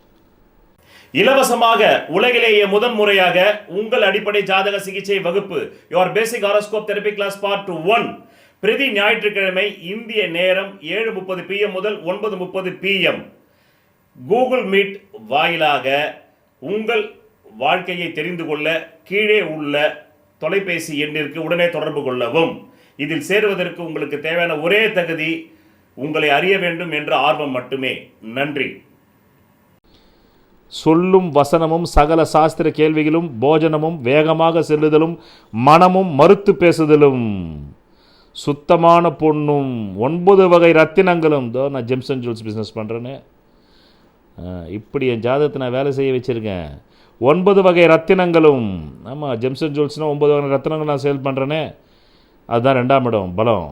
இலவசமாக உலகிலேயே முதன் முறையாக உங்கள் அடிப்படை ஜாதக சிகிச்சை வகுப்பு your basic horoscope therapy class part 1 பிரதி ஞாயிற்றுக்கிழமை இந்திய நேரம் 7:30 PM முதல் 9:30 PM கூகுள் மீட் வாயிலாக உங்கள் வாழ்க்கையை தெரிந்து கொள்ள கீழே உள்ள தொலைபேசி எண்ணிற்கு உடனே தொடர்பு கொள்ளவும். இதில் சேருவதற்கு உங்களுக்கு தேவையான ஒரே தகுதி உங்களை அறிய வேண்டும் என்ற ஆர்வம் மட்டுமே. நன்றி. சொல்லும் வசனமும் சகல சாஸ்திர கேள்விகளும் போஜனமும் வேகமாக செல்லுதலும் மனமும் மறுத்து பேசுதலும் சுத்தமான பொண்ணும் 9 வகை ரத்தினங்களும். நான் ஜெம்ஸ் அண்ட் ஜுவல்ஸ் பிஸ்னஸ் பண்ணுறேன்னு இப்படி என் ஜாதகத்தை நான் வேலை செய்ய வச்சுருக்கேன். 9 வகை ரத்தினங்களும். ஆமாம், ஜெம்ஸ் அண்ட் ஜுவல்ஸ்னால் 9 வகை ரத்தினங்கள் நான் சேல் பண்ணுறேனே, அதுதான் 2ஆம் இடம் பலம்.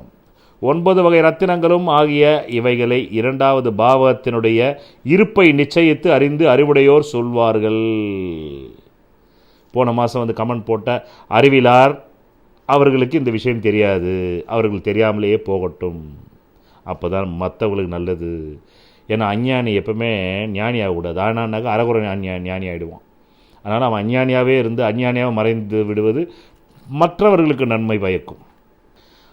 9 வகை ரத்தினங்களும் ஆகிய இவைகளை 2வது பாவத்தினுடைய இருப்பை நிச்சயித்து அறிந்து அறிவுடையோர் சொல்வார்கள். போன மாதம் வந்து கமெண்ட் போட்ட அறிவிலார் அவர்களுக்கு இந்த விஷயம் தெரியாது, அவர்கள் தெரியாமலேயே போகட்டும், அப்போ தான் மற்றவங்களுக்கு நல்லது. ஏன்னா அஞ்ஞானி எப்பவுமே ஞானி ஆகக்கூடாது. ஆனான்னாக்கா அறகுறை ஞானி ஆகிடுவான். அதனால் அவன் அஞ்ஞானியாகவே இருந்து அஞ்ஞானியாக மறைந்து விடுவது மற்றவர்களுக்கு நன்மை பயக்கும்.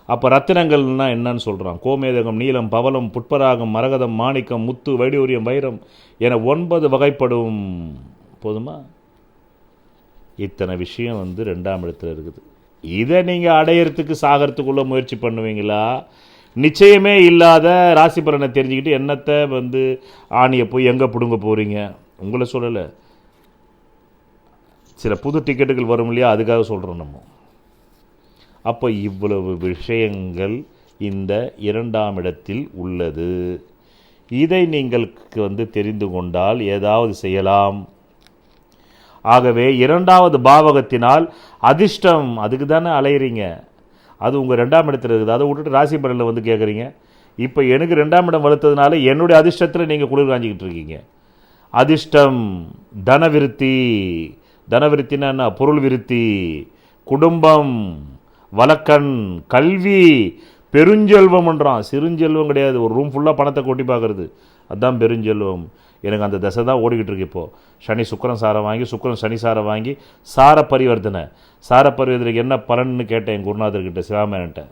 அப்போ ரத்தினங்கள்னால் என்னன்னு சொல்கிறான்? கோமேதகம், நீலம், பவளம், புட்பராகம், மரகதம், மாணிக்கம், முத்து, வைடூரியம், வைரம் என 9 வகைப்படும். போதுமா? இத்தனை விஷயம் வந்து 2ஆம் இடத்துல இருக்குது. இதை நீங்கள் அடையிறதுக்கு சாகிறதுக்குள்ளே முயற்சி பண்ணுவீங்களா? நிச்சயமே இல்லாத ராசி பலனை தெரிஞ்சுக்கிட்டு என்னத்தை வந்து ஆணியை போய் எங்கே பிடுங்க போகிறீங்க? உங்களை சொல்லலை, சில புது டிக்கெட்டுகள் வரும் இல்லையா, அதுக்காக சொல்கிறோம் நம்ம. அப்போ இவ்வளவு விஷயங்கள் இந்த 2ஆம் இடத்தில் உள்ளது. இதை நீங்கள் வந்து தெரிந்து கொண்டால் ஏதாவது செய்யலாம். ஆகவே 2வது பாவகத்தினால் அதிர்ஷ்டம், அதுக்கு தானே அலையிறீங்க. அது உங்கள் 2ஆம் இடத்துல இருக்குது. அதை விட்டுட்டு ராசி பலனில் வந்து கேட்குறீங்க. இப்போ எனக்கு 2ஆம் இடம் வளர்த்ததுனால என்னுடைய அதிர்ஷ்டத்தில் நீங்கள் குளிர் காஞ்சிக்கிட்டு இருக்கீங்க. அதிர்ஷ்டம், தனவிருத்தி. தனவிருத்தின்னா என்ன? பொருள் விருத்தி, குடும்பம், வழக்கண், கல்வி, பெருஞ்செல்வம்ன்றான். சிறுஞ்செல்வம் கிடையாது. ஒரு ரூம் ஃபுல்லாக பணத்தை கொட்டி பார்க்குறது, அதுதான் பெருஞ்செல்வம். எனக்கு அந்த தசை தான் ஓடிக்கிட்டு இருக்கு. இப்போது சனி சுக்கிரன் சாரை வாங்கி, சுக்கிரன் சனி சாரை வாங்கி சார பரிவர்த்தனை. சார பரிவர்த்தனைக்கு என்ன பலன்னு கேட்டேன் என் குருநாதர்கிட்ட, சிவாமேன்ட்ட.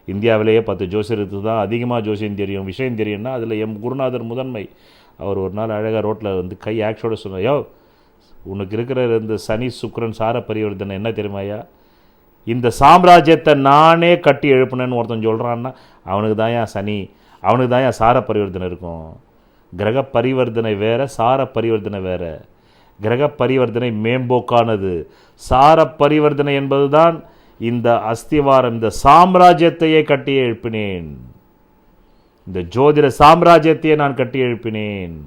இந்தியாவிலேயே 10 ஜோசியருக்கு தான் அதிகமாக ஜோசியம் தெரியும், விஷயம் தெரியும்னா அதில் என் குருநாதர் முதன்மை. அவர் ஒரு நாள் அழகாக ரோட்டில் வந்து கை ஆக்ஷோட சொன்னார், யோ உனக்கு இருக்கிற இந்த சனி சுக்கிரன் சார பரிவர்த்தனை என்ன தெரியுமாயா? இந்த சாம்ராஜ்யத்தை நானே கட்டி எழுப்புனேன்னு ஒருத்தன் சொல்கிறான்னா அவனுக்கு தான் ஏன் சனி, அவனுக்கு தான் ஏன் சார பரிவர்த்தனை இருக்கும். கிரக பரிவர்த்தனை வேறு, சார பரிவர்த்தனை வேறு. கிரக பரிவர்த்தனை மேம்போக்கானது. சார பரிவர்த்தனை என்பது தான் இந்த அஸ்திவாரம், இந்த சாம்ராஜ்யத்தையே கட்டி எழுப்பினேன், இந்த ஜோதிட சாம்ராஜ்யத்தையே நான் கட்டி எழுப்பினேன்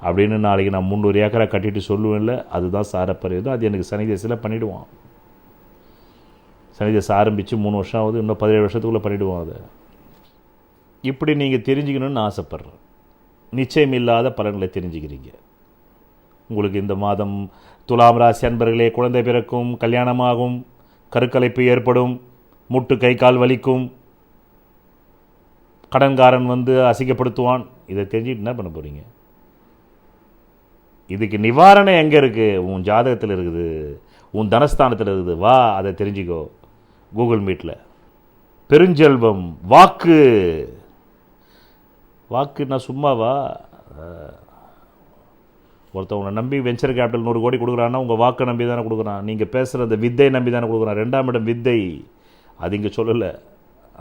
அப்படின்னு நாளைக்கு நான் 300 ஏக்கரை கட்டிட்டு சொல்லுவேன்ல, அதுதான் சார பரிவர்த்தனை. அது எனக்கு சனி தேசத்தில் பண்ணிவிடுவான். சனி தேசம் ஆரம்பித்து 3 வருஷம் ஆகுது, இன்னும் 17 வருஷத்துக்குள்ளே பண்ணிவிடுவோம். அதை இப்படி நீங்கள் தெரிஞ்சுக்கணுன்னு ஆசைப்பட்றேன். நிச்சயம் இல்லாத பலன்களை தெரிஞ்சுக்கிறீங்க. உங்களுக்கு இந்த மாதம் துலாம் ராசி அன்பர்களே குழந்தை பிறக்கும், கல்யாணமாகும், கருக்கலைப்பு ஏற்படும், முட்டு கை கால் வலிக்கும், கடன்காரன் வந்து அசிங்கப்படுத்துவான். இதை தெரிஞ்சுட்டு என்ன பண்ண போகிறீங்க? இதுக்கு நிவாரணம் எங்கே இருக்குது? உன் ஜாதகத்தில் இருக்குது, உன் தனஸ்தானத்தில் இருக்குது. வா, அதை தெரிஞ்சுக்கோ கூகுள் மீட்டில். பெருஞ்செல்வம், வாக்கு. வாக்குன்னா சும்மாவா? ஒருத்தன் உன்னை நம்பி வெஞ்சர் கேபிட்டல் 100 கோடி கொடுக்குறான்னா உங்கள் வாக்கை நம்பி தானே கொடுக்குறான். நீங்கள் பேசுகிறத வித்தை நம்பி தானே கொடுக்குறான். 2ஆம் இடம் வித்தை, அது இங்கே சொல்லலை.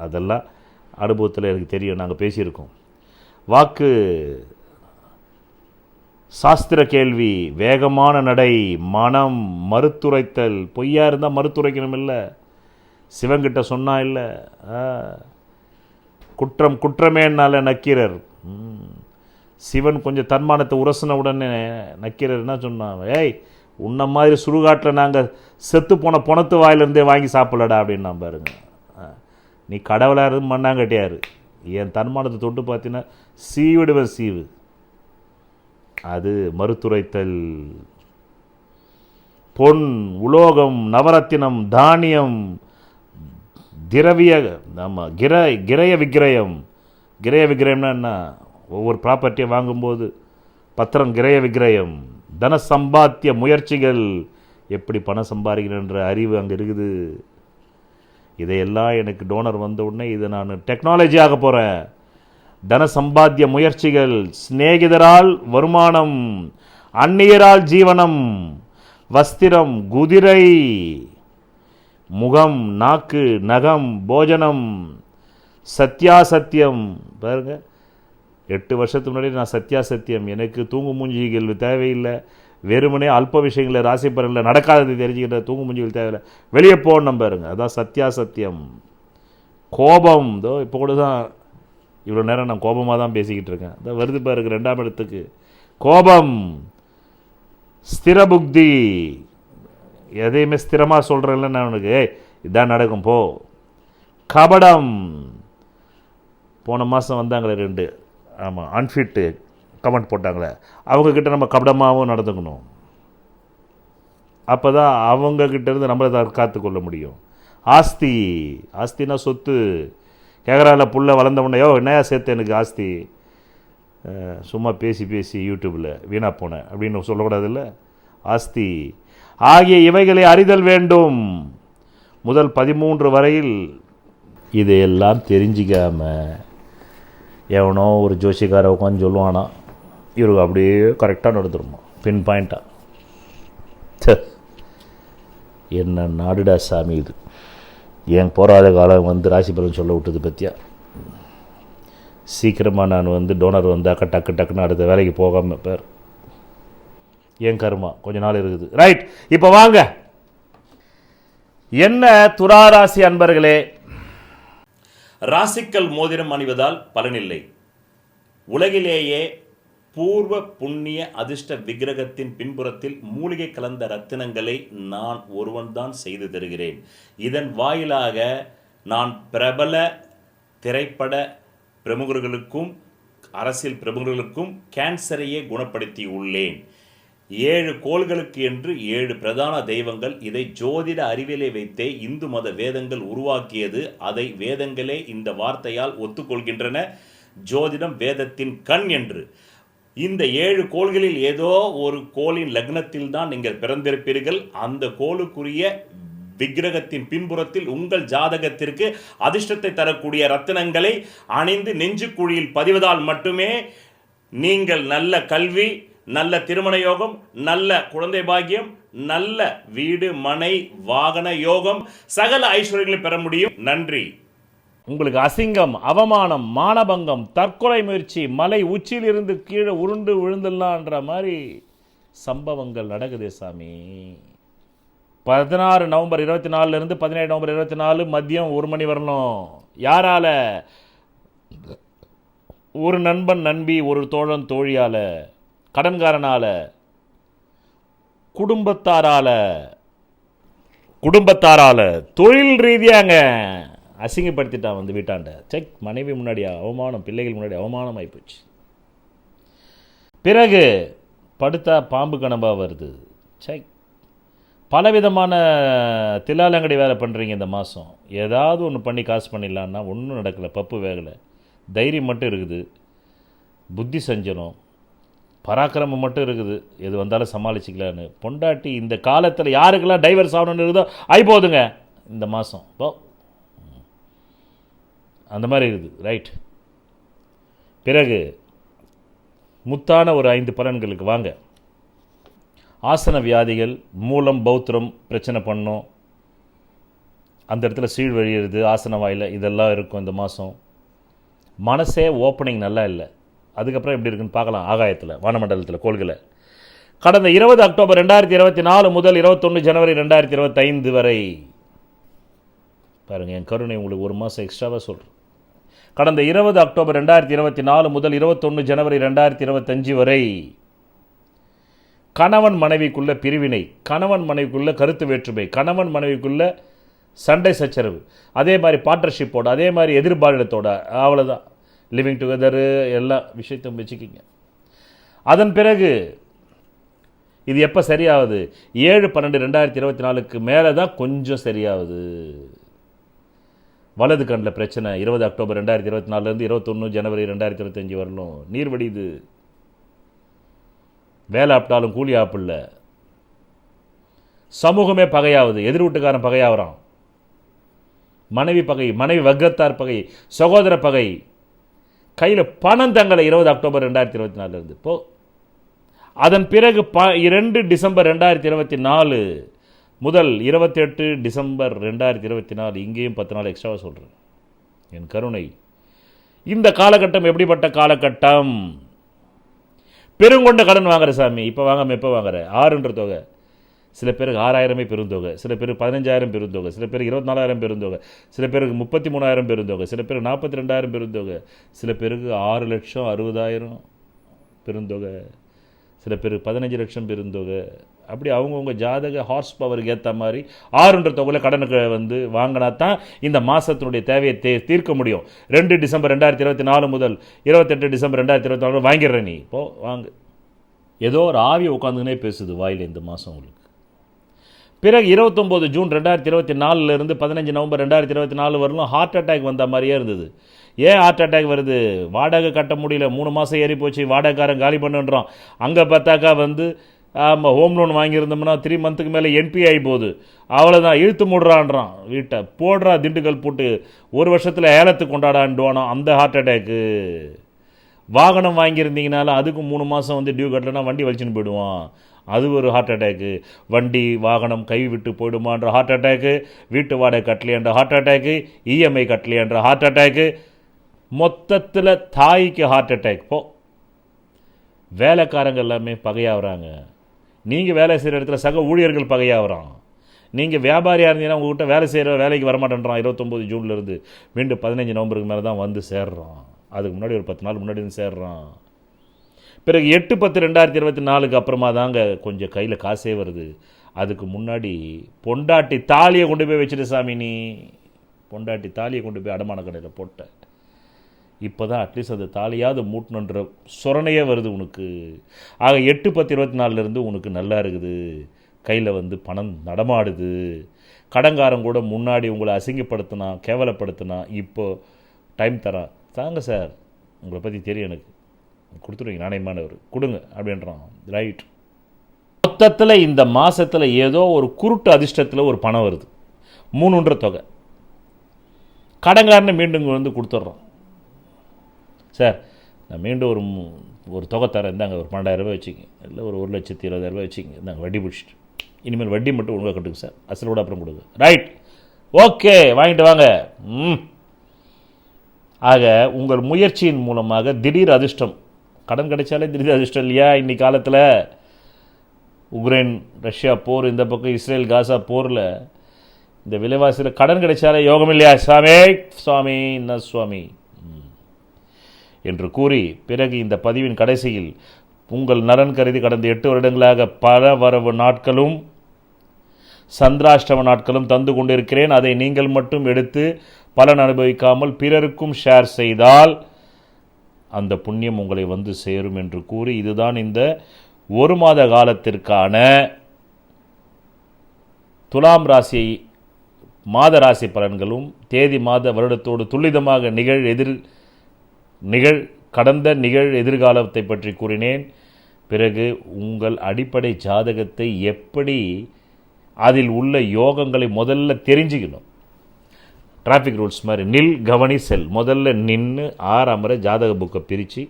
அதெல்லாம் அனுபவத்தில் எனக்கு தெரியும், நாங்கள் பேசியிருக்கோம். வாக்கு சாஸ்திர கேள்வி, வேகமான நடை, மனம், மறுத்துரைத்தல். பொய்யா இருந்தால் மறுத்துரைக்கணும் இல்லை, சிவங்கிட்ட சொன்னா இல்லை. குற்றம் குற்றமேனால நக்கீரர். சிவன் கொஞ்சம் தன்மானத்தை உரசின உடனே நக்கீரர் என்ன சொன்னான், ஏய் உன்ன மாதிரி சுடுகாட்டில் நாங்கள் செத்து போன பொணத்து வாயிலிருந்தே வாங்கி சாப்பிடலடா அப்படின்னா பாருங்க. நீ கடவுளாக இருந்து மண்ணாங்கட்டியாரு, என் தன்மானத்தை தொட்டு பார்த்தீங்கன்னா சீவிடுவேன் சீவு. அது மறுத்துரைத்தல். பொன், உலோகம், நவரத்தினம், தானியம், திரவிய, ஆமாம், கிரய விக்கிரயம். கிரய விக்கிரயம்னா என்ன? ஒவ்வொரு ப்ராப்பர்ட்டியை வாங்கும்போது பத்திரம் கிரய விக்கிரயம். தன சம்பாத்திய முயற்சிகள், எப்படி பணம் சம்பாதிக்கிறன்ற அறிவு அங்கே இருக்குது. இதையெல்லாம் எனக்கு டோனர் வந்த உடனே இதை நான் டெக்னாலஜி ஆக போகிறேன். தன சம்பாத்திய முயற்சிகள், சிநேகிதரால் வருமானம், அந்நியரால் ஜீவனம், வஸ்திரம், குதிரை, முகம், நாக்கு, நகம், போஜனம், சத்தியாசத்தியம். பாருங்க, 8 வருஷத்துக்கு முன்னாடி நான் சத்தியாசத்தியம், எனக்கு தூங்கு மூஞ்சிகள் தேவையில்லை, வெறுமனே அல்ப விஷயங்களை ராசி பலனில் நடக்காதது தெரிஞ்சுக்கிட்ட தூங்கு மூஞ்சிகள் தேவையில்லை, வெளியே போகணும் பாருங்க, அதான் சத்தியாசத்தியம். கோபம், இதோ இப்போ கூட தான் இவ்வளோ நேரம் நான் கோபமாக தான் பேசிக்கிட்டு இருக்கேன், அதான் வருது பாருங்க 2ஆம் இடத்துக்கு கோபம். ஸ்திரபுக்தி, எதையுமே ஸ்திரமாக சொல்கிறேன்ல நான் உனக்கு, இதான் நடக்கும் போ. கபடம், போன மாதம் வந்தாங்களே 2, ஆமாம், அன்ஃபிட்டு கமெண்ட் போட்டாங்களே, அவங்கக்கிட்ட நம்ம கபடமாகவும் நடந்துக்கணும். அப்போ தான் அவங்கக்கிட்டேருந்து நம்மளை காத்துக்கொள்ள முடியும். ஆஸ்தி, ஆஸ்தினா சொத்து. கேட்குறால புள்ள வளர்ந்த உடனேயோ என்னையா சேர்த்து எனக்கு ஆஸ்தி, சும்மா பேசி பேசி யூடியூப்பில் வீணாக போனேன் அப்படின்னு சொல்லக்கூடாதுல்ல. ஆஸ்தி ஆகிய இவைகளை அறிதல் வேண்டும். முதல் 13 வரையில் இதையெல்லாம் தெரிஞ்சிக்காம எவனோ ஒரு ஜோசிக்காரை உட்காந்து சொல்லுவானா, இவருக்கு அப்படியே கரெக்டாக நடந்துருமா, பின் பாயிண்ட்டாக. என்ன நாடுடா சாமி இது. என் போராத காலம் வந்து ராசி பலன் சொல்ல விட்டது பற்றியா. சீக்கிரமாக நான் டோனர் வந்தாக்கா டக்கு டக்குன்னு அடுத்த வேலைக்கு போகாமல் பேர் என் கர்மா கொஞ்ச நாள் இருக்குது. ரைட், இப்போ வாங்க. என்ன துராராசி அன்பர்களே, ராசிக்கல் மோதிரம் அணிவதால் பலனில்லை. உலகிலேயே பூர்வ புண்ணிய அதிர்ஷ்ட விக்கிரகத்தின் பின்புறத்தில் மூலிகை கலந்த ரத்தினங்களை நான் ஒருவன்தான் செய்து தருகிறேன். இதன் வாயிலாக நான் பிரபல திரைப்பட பிரமுகர்களுக்கும் அரசியல் பிரமுகர்களுக்கும் கேன்சரையே குணப்படுத்தி உள்ளேன். 7 கோள்களுக்கு என்று 7 பிரதான தெய்வங்கள். இதை ஜோதிட அறிவியலை வைத்தே இந்து மத வேதங்கள் உருவாக்கியது. அதை வேதங்களே இந்த வார்த்தையால் ஒத்துக்கொள்கின்றன, ஜோதிடம் வேதத்தின் கண் என்று. இந்த 7 கோள்களில் ஏதோ ஒரு கோளின் லக்னத்தில் தான் நீங்கள் பிறந்திருப்பீர்கள். அந்த கோளுக்குரிய விக்கிரகத்தின் பின்புறத்தில் உங்கள் ஜாதகத்திற்கு அதிர்ஷ்டத்தை தரக்கூடிய ரத்தினங்களை அணிந்து நெஞ்சுக்குழியில் பதிவதால் மட்டுமே நீங்கள் நல்ல கல்வி, நல்ல திருமண யோகம், நல்ல குழந்தை பாக்கியம், நல்ல வீடு மனை வாகன யோகம், சகல ஐஸ்வர்யங்களை பெற முடியும். நன்றி. உங்களுக்கு அசிங்கம், அவமானம், மானபங்கம், தற்கொலை முயற்சி, மலை உச்சியிலிருந்து கீழே உருண்டு விழுந்துடலான்ற மாதிரி சம்பவங்கள் நடக்குதே சாமி. 16 நவம்பர் 24 17 நவம்பர் 24 மதியம் 1 மணி வரணும். யாரால? ஒரு நண்பன் நண்பி, ஒரு தோழன் தோழியால, கடன்காரனால, குடும்பத்தாரால தொழில் ரீதியாங்க அசிங்கப்படுத்திட்டான் வீட்டாண்ட. செக், மனைவி முன்னாடி அவமானம், பிள்ளைகள் முன்னாடி அவமானம் ஆகிப்போச்சு. பிறகு படுத்தா பாம்பு கனம்பா வருது. செக், பலவிதமான தில்லாலங்கடி வேலை பண்ணுறீங்க இந்த மாதம். ஏதாவது ஒன்று பண்ணி காசு பண்ணிடலான்னா ஒன்றும் நடக்கலை, பப்பு வேகலை. தைரியம் மட்டும் இருக்குது, புத்தி சஞ்சலம், பராக்கிரமம் மட்டும் இருக்குது, எது வந்தாலும் சமாளிச்சிக்கலான்னு. பொண்டாட்டி இந்த காலத்தில் யாருக்கெல்லாம் டைவர்ஸ் ஆகணும்னு இருக்குதோ போதுங்க இந்த மாதம் போ, அந்த மாதிரி இருக்குது. ரைட். பிறகு முத்தான ஒரு 5 பலன்களுக்கு வாங்க. ஆசன வியாதிகள், மூலம் பௌத்திரம் பிரச்சனை பண்ணோம், அந்த இடத்துல சீழ் வழியிறது ஆசன வாயில், இதெல்லாம் இருக்கும் இந்த மாதம். மனசே ஓப்பனிங் நல்லா இல்லை, அதுக்கப்புறம் எப்படி இருக்குன்னு பார்க்கலாம். ஆகாயத்தில் வானமண்டலத்தில் கோள்களை கடந்த 20 அக்டோபர் 2024 முதல் 21 ஜனவரி 2025 வரை பாருங்கள், என் கருணை உங்களுக்கு ஒரு மாதம் எக்ஸ்ட்ராவாக சொல்கிறேன். கடந்த 20 அக்டோபர் 2024 முதல் 21 ஜனவரி 2025 வரை கணவன் மனைவிக்குள்ள பிரிவினை, கணவன் மனைவிக்குள்ள கருத்து வேற்றுமை, கணவன் மனைவிக்குள்ள சண்டை சச்சரவு, அதே மாதிரி பார்ட்னர்ஷிப்போட, அதே மாதிரி எதிர்பாலினத்தோட, அவ்வளோதான். லிவிங் டுகெதரு எல்லா விஷயத்தையும் வச்சுக்கிங்க. அதன் பிறகு இது எப்போ சரியாகுது? 7/12/2024 மேலே தான் கொஞ்சம் சரியாகுது. வலது கண்ணில் பிரச்சனை 20 அக்டோபர் 2024 21 ஜனவரி 2025 வரலும் நீர் வடியுது. வேலை ஆப்பிட்டாலும் கூலி ஆப்பிடல. சமூகமே பகையாகுது, எதிர் வீட்டுக்காரன் பகையாகிறான். மனைவி பகை, மனைவி வர்க்கத்தார் பகை, சகோதர பகை, கையில் பணம் தங்களை 20 அக்டோபர் 2024 இப்போ. அதன் பிறகு 2 டிசம்பர் 2024 முதல் 28 டிசம்பர் 2024 இங்கேயும் 10 நாள் எக்ஸ்ட்ராவாக சொல்கிறேன். என் கருணை. இந்த காலகட்டம் எப்படிப்பட்ட காலகட்டம்? பெருங்கொண்ட கடன் வாங்குற சாமி. இப்போ வாங்காமல் எப்போ வாங்குற? 6ன்ற தொகை. சில பேருக்கு 6000 பெருந்தொகை, சில பேருக்கு 15000 பெருந்தொகை, சில பேருக்கு 24000 பெருந்தொகை, சில பேருக்கு 33000 பெருந்தொகை, சில பேருக்கு 42000 பெருந்தொகை, சில பேருக்கு 6,60,000 பெருந்தொகை, சில பேருக்கு 15 லட்சம் பெருந்தொகை. அப்படி அவங்கவுங்க ஜாதக ஹார்ஸ் பவருக்கு ஏற்ற மாதிரி 6ன்ற தொகையில் கடனுக்கு வாங்கினா தான் இந்த மாதத்தினுடைய தேவையை தீர்க்க முடியும். 2 டிசம்பர் 2024 முதல் 28 டிசம்பர் 2024 வாங்கிடுற நீ இப்போ வாங்க. ஏதோ ஒரு ஆவி உட்காந்துனே பேசுது வாயில் இந்த மாதம் உங்களுக்கு. பிறகு 29 ஜூன் 2024 15 நவம்பர் 2024 வரலும் ஹார்ட் அட்டாக் வந்த மாதிரியே இருந்தது. ஏன் ஹார்ட் அட்டாக் வருது? வாடகை கட்ட முடியல, 3 மாதம் ஏறி போச்சு, வாடகைக்காரன் காலி பண்ணுன்றோம். அங்கே பார்த்தாக்கா ஆமாம், ஹோம் லோன் வாங்கியிருந்தோம்னா 3 மந்த்துக்கு மேலே என்பி ஆகி போகுது. அவ்வளோதான், இழுத்து மூடுறான்றான். வீட்டை போடுறா திண்டுக்கல் போட்டு 1 வருஷத்தில் ஏலத்துக்கு கொண்டாடான்டுவானோ அந்த ஹார்ட் அட்டாக்கு. வாகனம் வாங்கியிருந்தீங்கனால அதுக்கு 3 மாதம் டியூ கட்டலைன்னா வண்டி வலிச்சுன்னு போயிடுவான், அது ஒரு ஹார்ட் அட்டாக்கு. வண்டி வாகனம் கை விட்டு போயிடுமான்ற ஹார்ட் அட்டாக்கு, வீட்டு வாடகை கட்டலையன்ற ஹார்ட் அட்டாக்கு, இஎம்ஐ கட்டலையன்ற ஹார்ட் அட்டாக்கு, மொத்தத்தில் தாய்க்கு ஹார்ட் அட்டாக். வேலைக்காரங்க எல்லாமே பகையாகிறாங்க. நீங்கள் வேலை செய்கிற இடத்துல சக ஊழியர்கள் பகையாகிறான். நீங்கள் வியாபாரியாக இருந்தீங்கன்னா உங்கள்கிட்ட வேலை செய்கிற வேலைக்கு வரமாட்டேன்றான். 29 ஜூன்லேருந்து மீண்டும் 15 நவம்பருக்கு மேலே தான் சேர்றான். அதுக்கு முன்னாடி ஒரு 10 நாள் முன்னாடி சேர்றான். பிறகு 8/10/2024 அப்புறமா தாங்க கொஞ்சம் கையில் காசே வருது. அதுக்கு முன்னாடி பொண்டாட்டி தாலியை கொண்டு போய் வச்சுட்டு சாமி, நீ பொண்டாட்டி தாலியை கொண்டு போய் அடமான கடையில் போட்ட. இப்போ தான் அட்லீஸ்ட் அந்த தாலியாவது மூட்டணுன்ற சொரணையே வருது உனக்கு. ஆக 8/10/24 உனக்கு நல்லா இருக்குது. கையில் பணம் நடமாடுது. கடங்காரம் கூட முன்னாடி உங்களை அசிங்கப்படுத்தினா, கேவலப்படுத்தினா, இப்போ டைம் தரான். தாங்க சார், உங்களை பற்றி தெரியும் எனக்கு, கொடுத்துருவீங்க, நாணயமானவர் கொடுங்க அப்படின்றான். ரைட். மொத்தத்தில் இந்த மாதத்தில் ஏதோ ஒரு குருட்டு அதிர்ஷ்டத்தில் ஒரு பணம் வருது, 3ன்ற தொகை. கடங்காரனை மீண்டும் கொடுத்துட்றான். சார், நான் மீண்டும் ஒரு தொகை தரேன், இந்தாங்க ஒரு 12,000 ரூபாய் வச்சுக்கங்க, இல்லை ஒரு 1,20,000 ரூபாய் வச்சுக்கங்க, இந்தாங்க வட்டி பிடிச்சிட்டு, இனிமேல் வட்டி மட்டும் ஒழுங்காக கட்டுங்க சார், அசல் கூட அப்புறம் கொடுங்க. ரைட், ஓகே, வாங்கிட்டு வாங்க. ஆக உங்கள் முயற்சியின் மூலமாக திடீர் அதிர்ஷ்டம். கடன் கிடைச்சாலே திடீர் அதிர்ஷ்டம் இல்லையா? இன்னைக்கு காலத்தில் உக்ரைன் ரஷ்யா போர், இந்த பக்கம் இஸ்ரேல் காசா போரில் இந்த விலைவாசியில் கடன் கிடைச்சாலே யோகம் இல்லையா? சுவாமி சுவாமி என்ன சுவாமி என்று கூறி, பிறகு இந்த பதிவின் கடைசியில் உங்கள் நலன் கருதி கடந்த 8 வருடங்களாக பல வரவு நாட்களும் சந்திராஷ்டம நாட்களும் தந்து கொண்டிருக்கிறேன். அதை நீங்கள் மட்டும் எடுத்து பலன் அனுபவிக்காமல் பிறருக்கும் ஷேர் செய்தால் அந்த புண்ணியம் உங்களை சேரும் என்று கூறி, இதுதான் இந்த 1 மாத காலத்திற்கான துலாம் ராசி மாத ராசி பலன்களும் தேதி மாத வருடத்தோடு துல்லிதமாக கடந்த எதிர்காலத்தை பற்றி கூறினேன். பிறகு உங்கள் அடிப்படை ஜாதகத்தை எப்படி, அதில் உள்ள யோகங்களை முதல்ல தெரிஞ்சுக்கணும். டிராஃபிக் ரூல்ஸ் மாதிரி நில் கவனி செல். முதல்ல நின்று ஆறாமரை ஜாதக புக்கை பிரித்து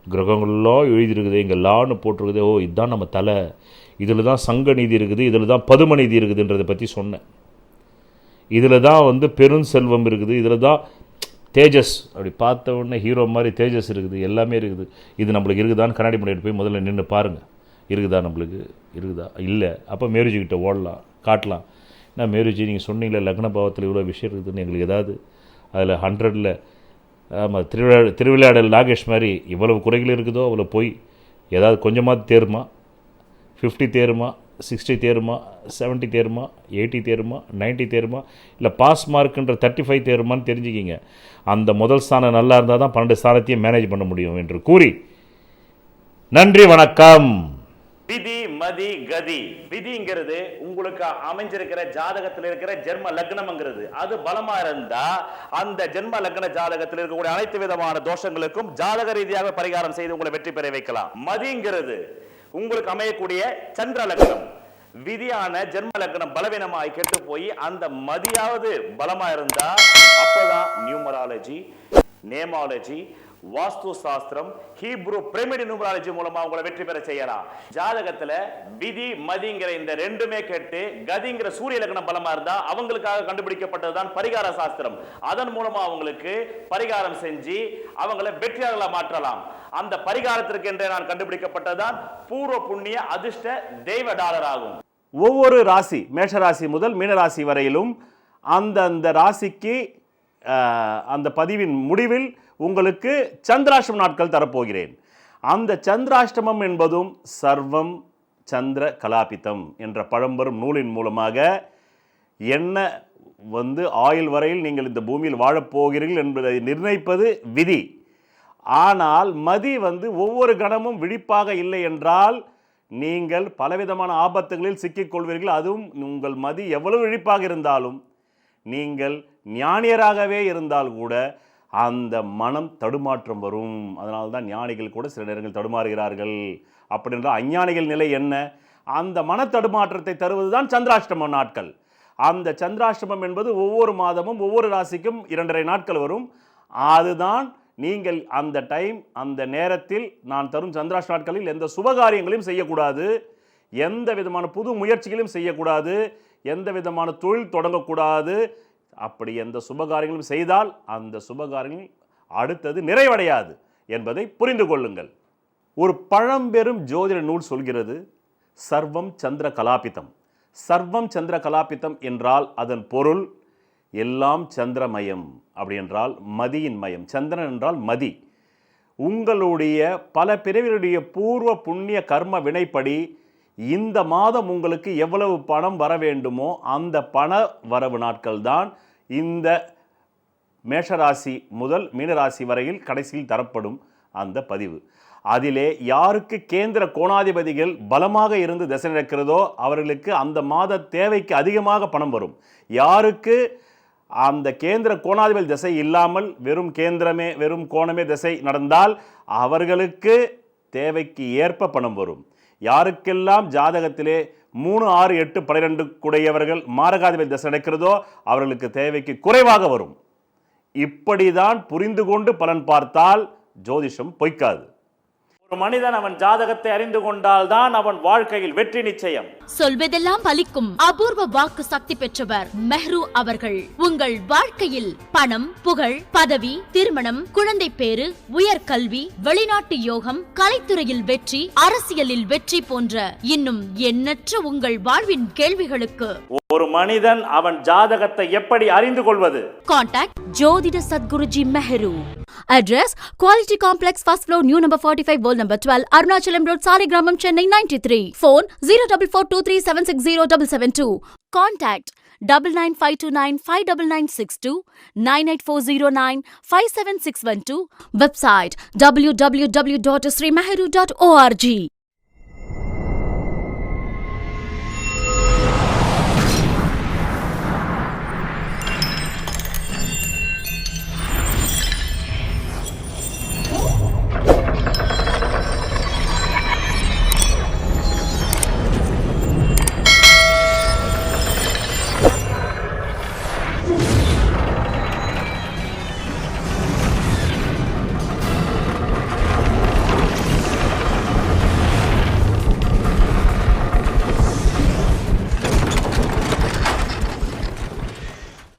கிரகங்கள்லாம் எழுதியிருக்குது, இங்கே லான்னு போட்டிருக்குது, ஓ இதுதான் நம்ம தலை, இதில் தான் சங்க நீதி இருக்குது, இதில் தான் பதும நீதி இருக்குதுன்றதை பற்றி சொன்னேன். இதில் தான் பெரும் செல்வம் இருக்குது, இதில் தான் தேஜஸ் அப்படி பார்த்த உடனே ஹீரோ மாதிரி தேஜஸ் இருக்குது, எல்லாமே இருக்குது. இது நம்மளுக்கு இருக்குதான்னு கண்ணாடி முன்னாடி போய் முதல்ல நின்று பாருங்கள், இருக்குதா நம்மளுக்கு, இருக்குதா இல்லை, அப்போ மேருஜிக்கிட்ட ஓடலாம், காட்டலாம். என்ன மேருஜி நீங்கள் சொன்னீங்களே லக்ன பாவத்தில் இவ்வளோ விஷயம் இருக்குதுன்னு, எங்களுக்கு ஏதாவது அதில் 100ல் ஆமாம் திருவிளையாடல் நாகேஷ் மாதிரி இவ்வளவு குறைகள் இருக்குதோ அவ்வளோ போய் ஏதாவது கொஞ்சமாவது தேருமா, 50 தேருமா, 60 தேருமா, 70 தேருமா, 80 தேருமா, 90 தேருமா, இல்லை பாஸ் மார்க்குன்ற 35 தேருமான்னு தெரிஞ்சுக்கிங்க. அந்த முதல் ஸ்தானம் நல்லா இருந்தால் தான் 12 ஸ்தானத்தையும் மேனேஜ் பண்ண முடியும் என்று கூறி நன்றி, வணக்கம். விதி மதி கதி. விதிங்கிறது உங்களுக்கு அமைஞ்சிருக்கிற ஜாதகத்தில் இருக்கிற ஜென்ம லக்னம்ங்கிறது, அது பலமா இருந்தா அந்த ஜென்ம லக்ன ஜாதகத்தில் இருக்கக்கூடிய அனைத்து விதமான தோஷங்களுக்கும் ஜாதக ரீதியாக பரிகாரம் செய்து உங்களை வெற்றி பெற வைக்கலாம். மதிங்கிறது உங்களுக்கு அமையக்கூடிய சந்திர லக்னம். விதியான ஜென்ம லக்னம் பலவீனமாய் கெட்டு போய் அந்த மதியாவது பலமா இருந்தா அப்பதான் நியூமராலஜி, நேமாலஜி, வாஸ்து சாஸ்திரம், ஹீப்ரு பிரமிட் நியூமராலஜி மூலமா உங்களை வெற்றி பெற செய்யலாம். ஜாதகத்துல விதி மதிங்கிற இந்த ரெண்டுமே கேட்டு கதிங்கிற சூரிய லக்னம் பலமா இருந்தா அவங்களுக்காக கண்டுபிடிக்கப்பட்டதுதான் பரிகார சாஸ்திரம். அதன் மூலமா அவங்களுக்கு பரிகாரம் செஞ்சு அவங்களை வெற்றியாளர்களா மாற்றலாம். அந்த பரிகாரத்திற்கு என்றே நான் கண்டுபிடிக்கப்பட்டதுதான் பூர்வ புண்ணிய அதிர்ஷ்ட தெய்வ டாலர் ஆகும். ஒவ்வொரு ராசி, மேஷராசி முதல் மீனராசி வரையிலும் அந்த ராசிக்கு அந்த பதிவின் முடிவில் உங்களுக்கு சந்திராஷ்டம நாட்கள் தரப்போகிறேன். அந்த சந்திராஷ்டமம் என்பதும் சர்வம் சந்திர கலாபிதம் என்ற பழம்பெரும் நூலின் மூலமாக என்ன ஆயுள் வரையில் நீங்கள் இந்த பூமியில் வாழப்போகிறீர்கள் என்பதை நிர்ணயிப்பது விதி. ஆனால் மதி ஒவ்வொரு கணமும் விழிப்பாக இல்லை என்றால் நீங்கள் பலவிதமான ஆபத்துகளில் சிக்கிக்கொள்வீர்கள். அதுவும் உங்கள் மதி எவ்வளவு விழிப்பாக இருந்தாலும், நீங்கள் ஞானியராகவே இருந்தால் கூட அந்த மனம் தடுமாற்றம் வரும். அதனால தான் ஞானிகள் கூட சில நேரங்கள் தடுமாறுகிறார்கள். அப்படின்ற அஞ்ஞானிகள் நிலை என்ன? அந்த மன தடுமாற்றத்தை தருவது தான் சந்திராஷ்டம நாட்கள். அந்த சந்திராஷ்டமம் என்பது ஒவ்வொரு மாதமும் ஒவ்வொரு ராசிக்கும் 2.5 நாட்கள் வரும். அதுதான் நீங்கள் அந்த டைம், அந்த நேரத்தில் நான் தரும் சந்திராஷ்டம நாட்களில் எந்த சுபகாரியங்களையும் செய்யக்கூடாது, எந்த விதமான புது முயற்சிகளையும் செய்யக்கூடாது, எந்த விதமான தொழில் தொடங்கக்கூடாது. அப்படி எந்த சுபகாரியங்களும் செய்தால் அந்த சுபகாரியங்கள் அடுத்தது நிறைவடையாது என்பதை புரிந்து கொள்ளுங்கள். ஒரு பழம்பெரும் ஜோதிட நூல் சொல்கிறது, சர்வம் சந்திர கலாபிதம். சர்வம் சந்திர கலாபிதம் என்றால் அதன் பொருள் எல்லாம் சந்திரமயம். அப்படி என்றால் மதியின் மயம். சந்திரன் என்றால் மதி. உங்களுடைய பல பிறவிகளுடைய பூர்வ புண்ணிய கர்ம வினைப்படி இந்த மாதம் உங்களுக்கு எவ்வளவு பணம் வர வேண்டுமோ அந்த பண வரவு நாட்கள் தான் இந்த மேஷராசி முதல் மீனராசி வரையில் கடைசியில் தரப்படும் அந்த பதிவு. அதிலே யாருக்கு கேந்திர கோணாதிபதிகள் பலமாக இருந்து திசை நடக்கிறதோ அவர்களுக்கு அந்த மாத தேவைக்கு அதிகமாக பணம் வரும். யாருக்கு அந்த கேந்திர கோணாதிபதி திசை இல்லாமல் வெறும் கோணமே திசை நடந்தால் அவர்களுக்கு தேவைக்கு ஏற்ப பணம் வரும். யாருக்கெல்லாம் ஜாதகத்திலே 3, 6, 8, 12 கூடையவர்கள் மாரகாதிபதி திசை நடக்கிறதோ அவர்களுக்கு தேவைக்கு குறைவாக வரும். இப்படிதான் புரிந்து கொண்டு பலன் பார்த்தால் ஜோதிஷம் பொய்க்காது. ஒரு மனிதன் அவன் ஜாதகத்தை அறிந்து கொண்டால் தான் அவன் வாழ்க்கையில் வெற்றி நிச்சயம். சொல்வதெல்லாம் பலிக்கும் அபூர்வ வாக்கு சக்தி பெற்றவர் மெஹ்ரு அவர்கள். உங்கள் வாழ்க்கையில் பணம், புகழ், பதவி, திருமணம், குழந்தை பேறு, உயர்கல்வி, வெளிநாட்டு யோகம், கலைத்துறையில் வெற்றி, அரசியலில் வெற்றி போன்ற இன்னும் எண்ணற்ற உங்கள் வாழ்வின் கேள்விகளுக்கு ஒரு மனிதன் அவன் ஜாதகத்தை எப்படி அறிந்து கொள்வது? கான்டாக்ட் ஜோதிட Sadguruji Mehru. Address Quality Complex, first floor, new number 45, wall number 12, Arunachalam Road, Saligramam, Chennai 93. Phone 044237607772. Contact 99529 59962 98409 57612. Website www.srimeheru.org.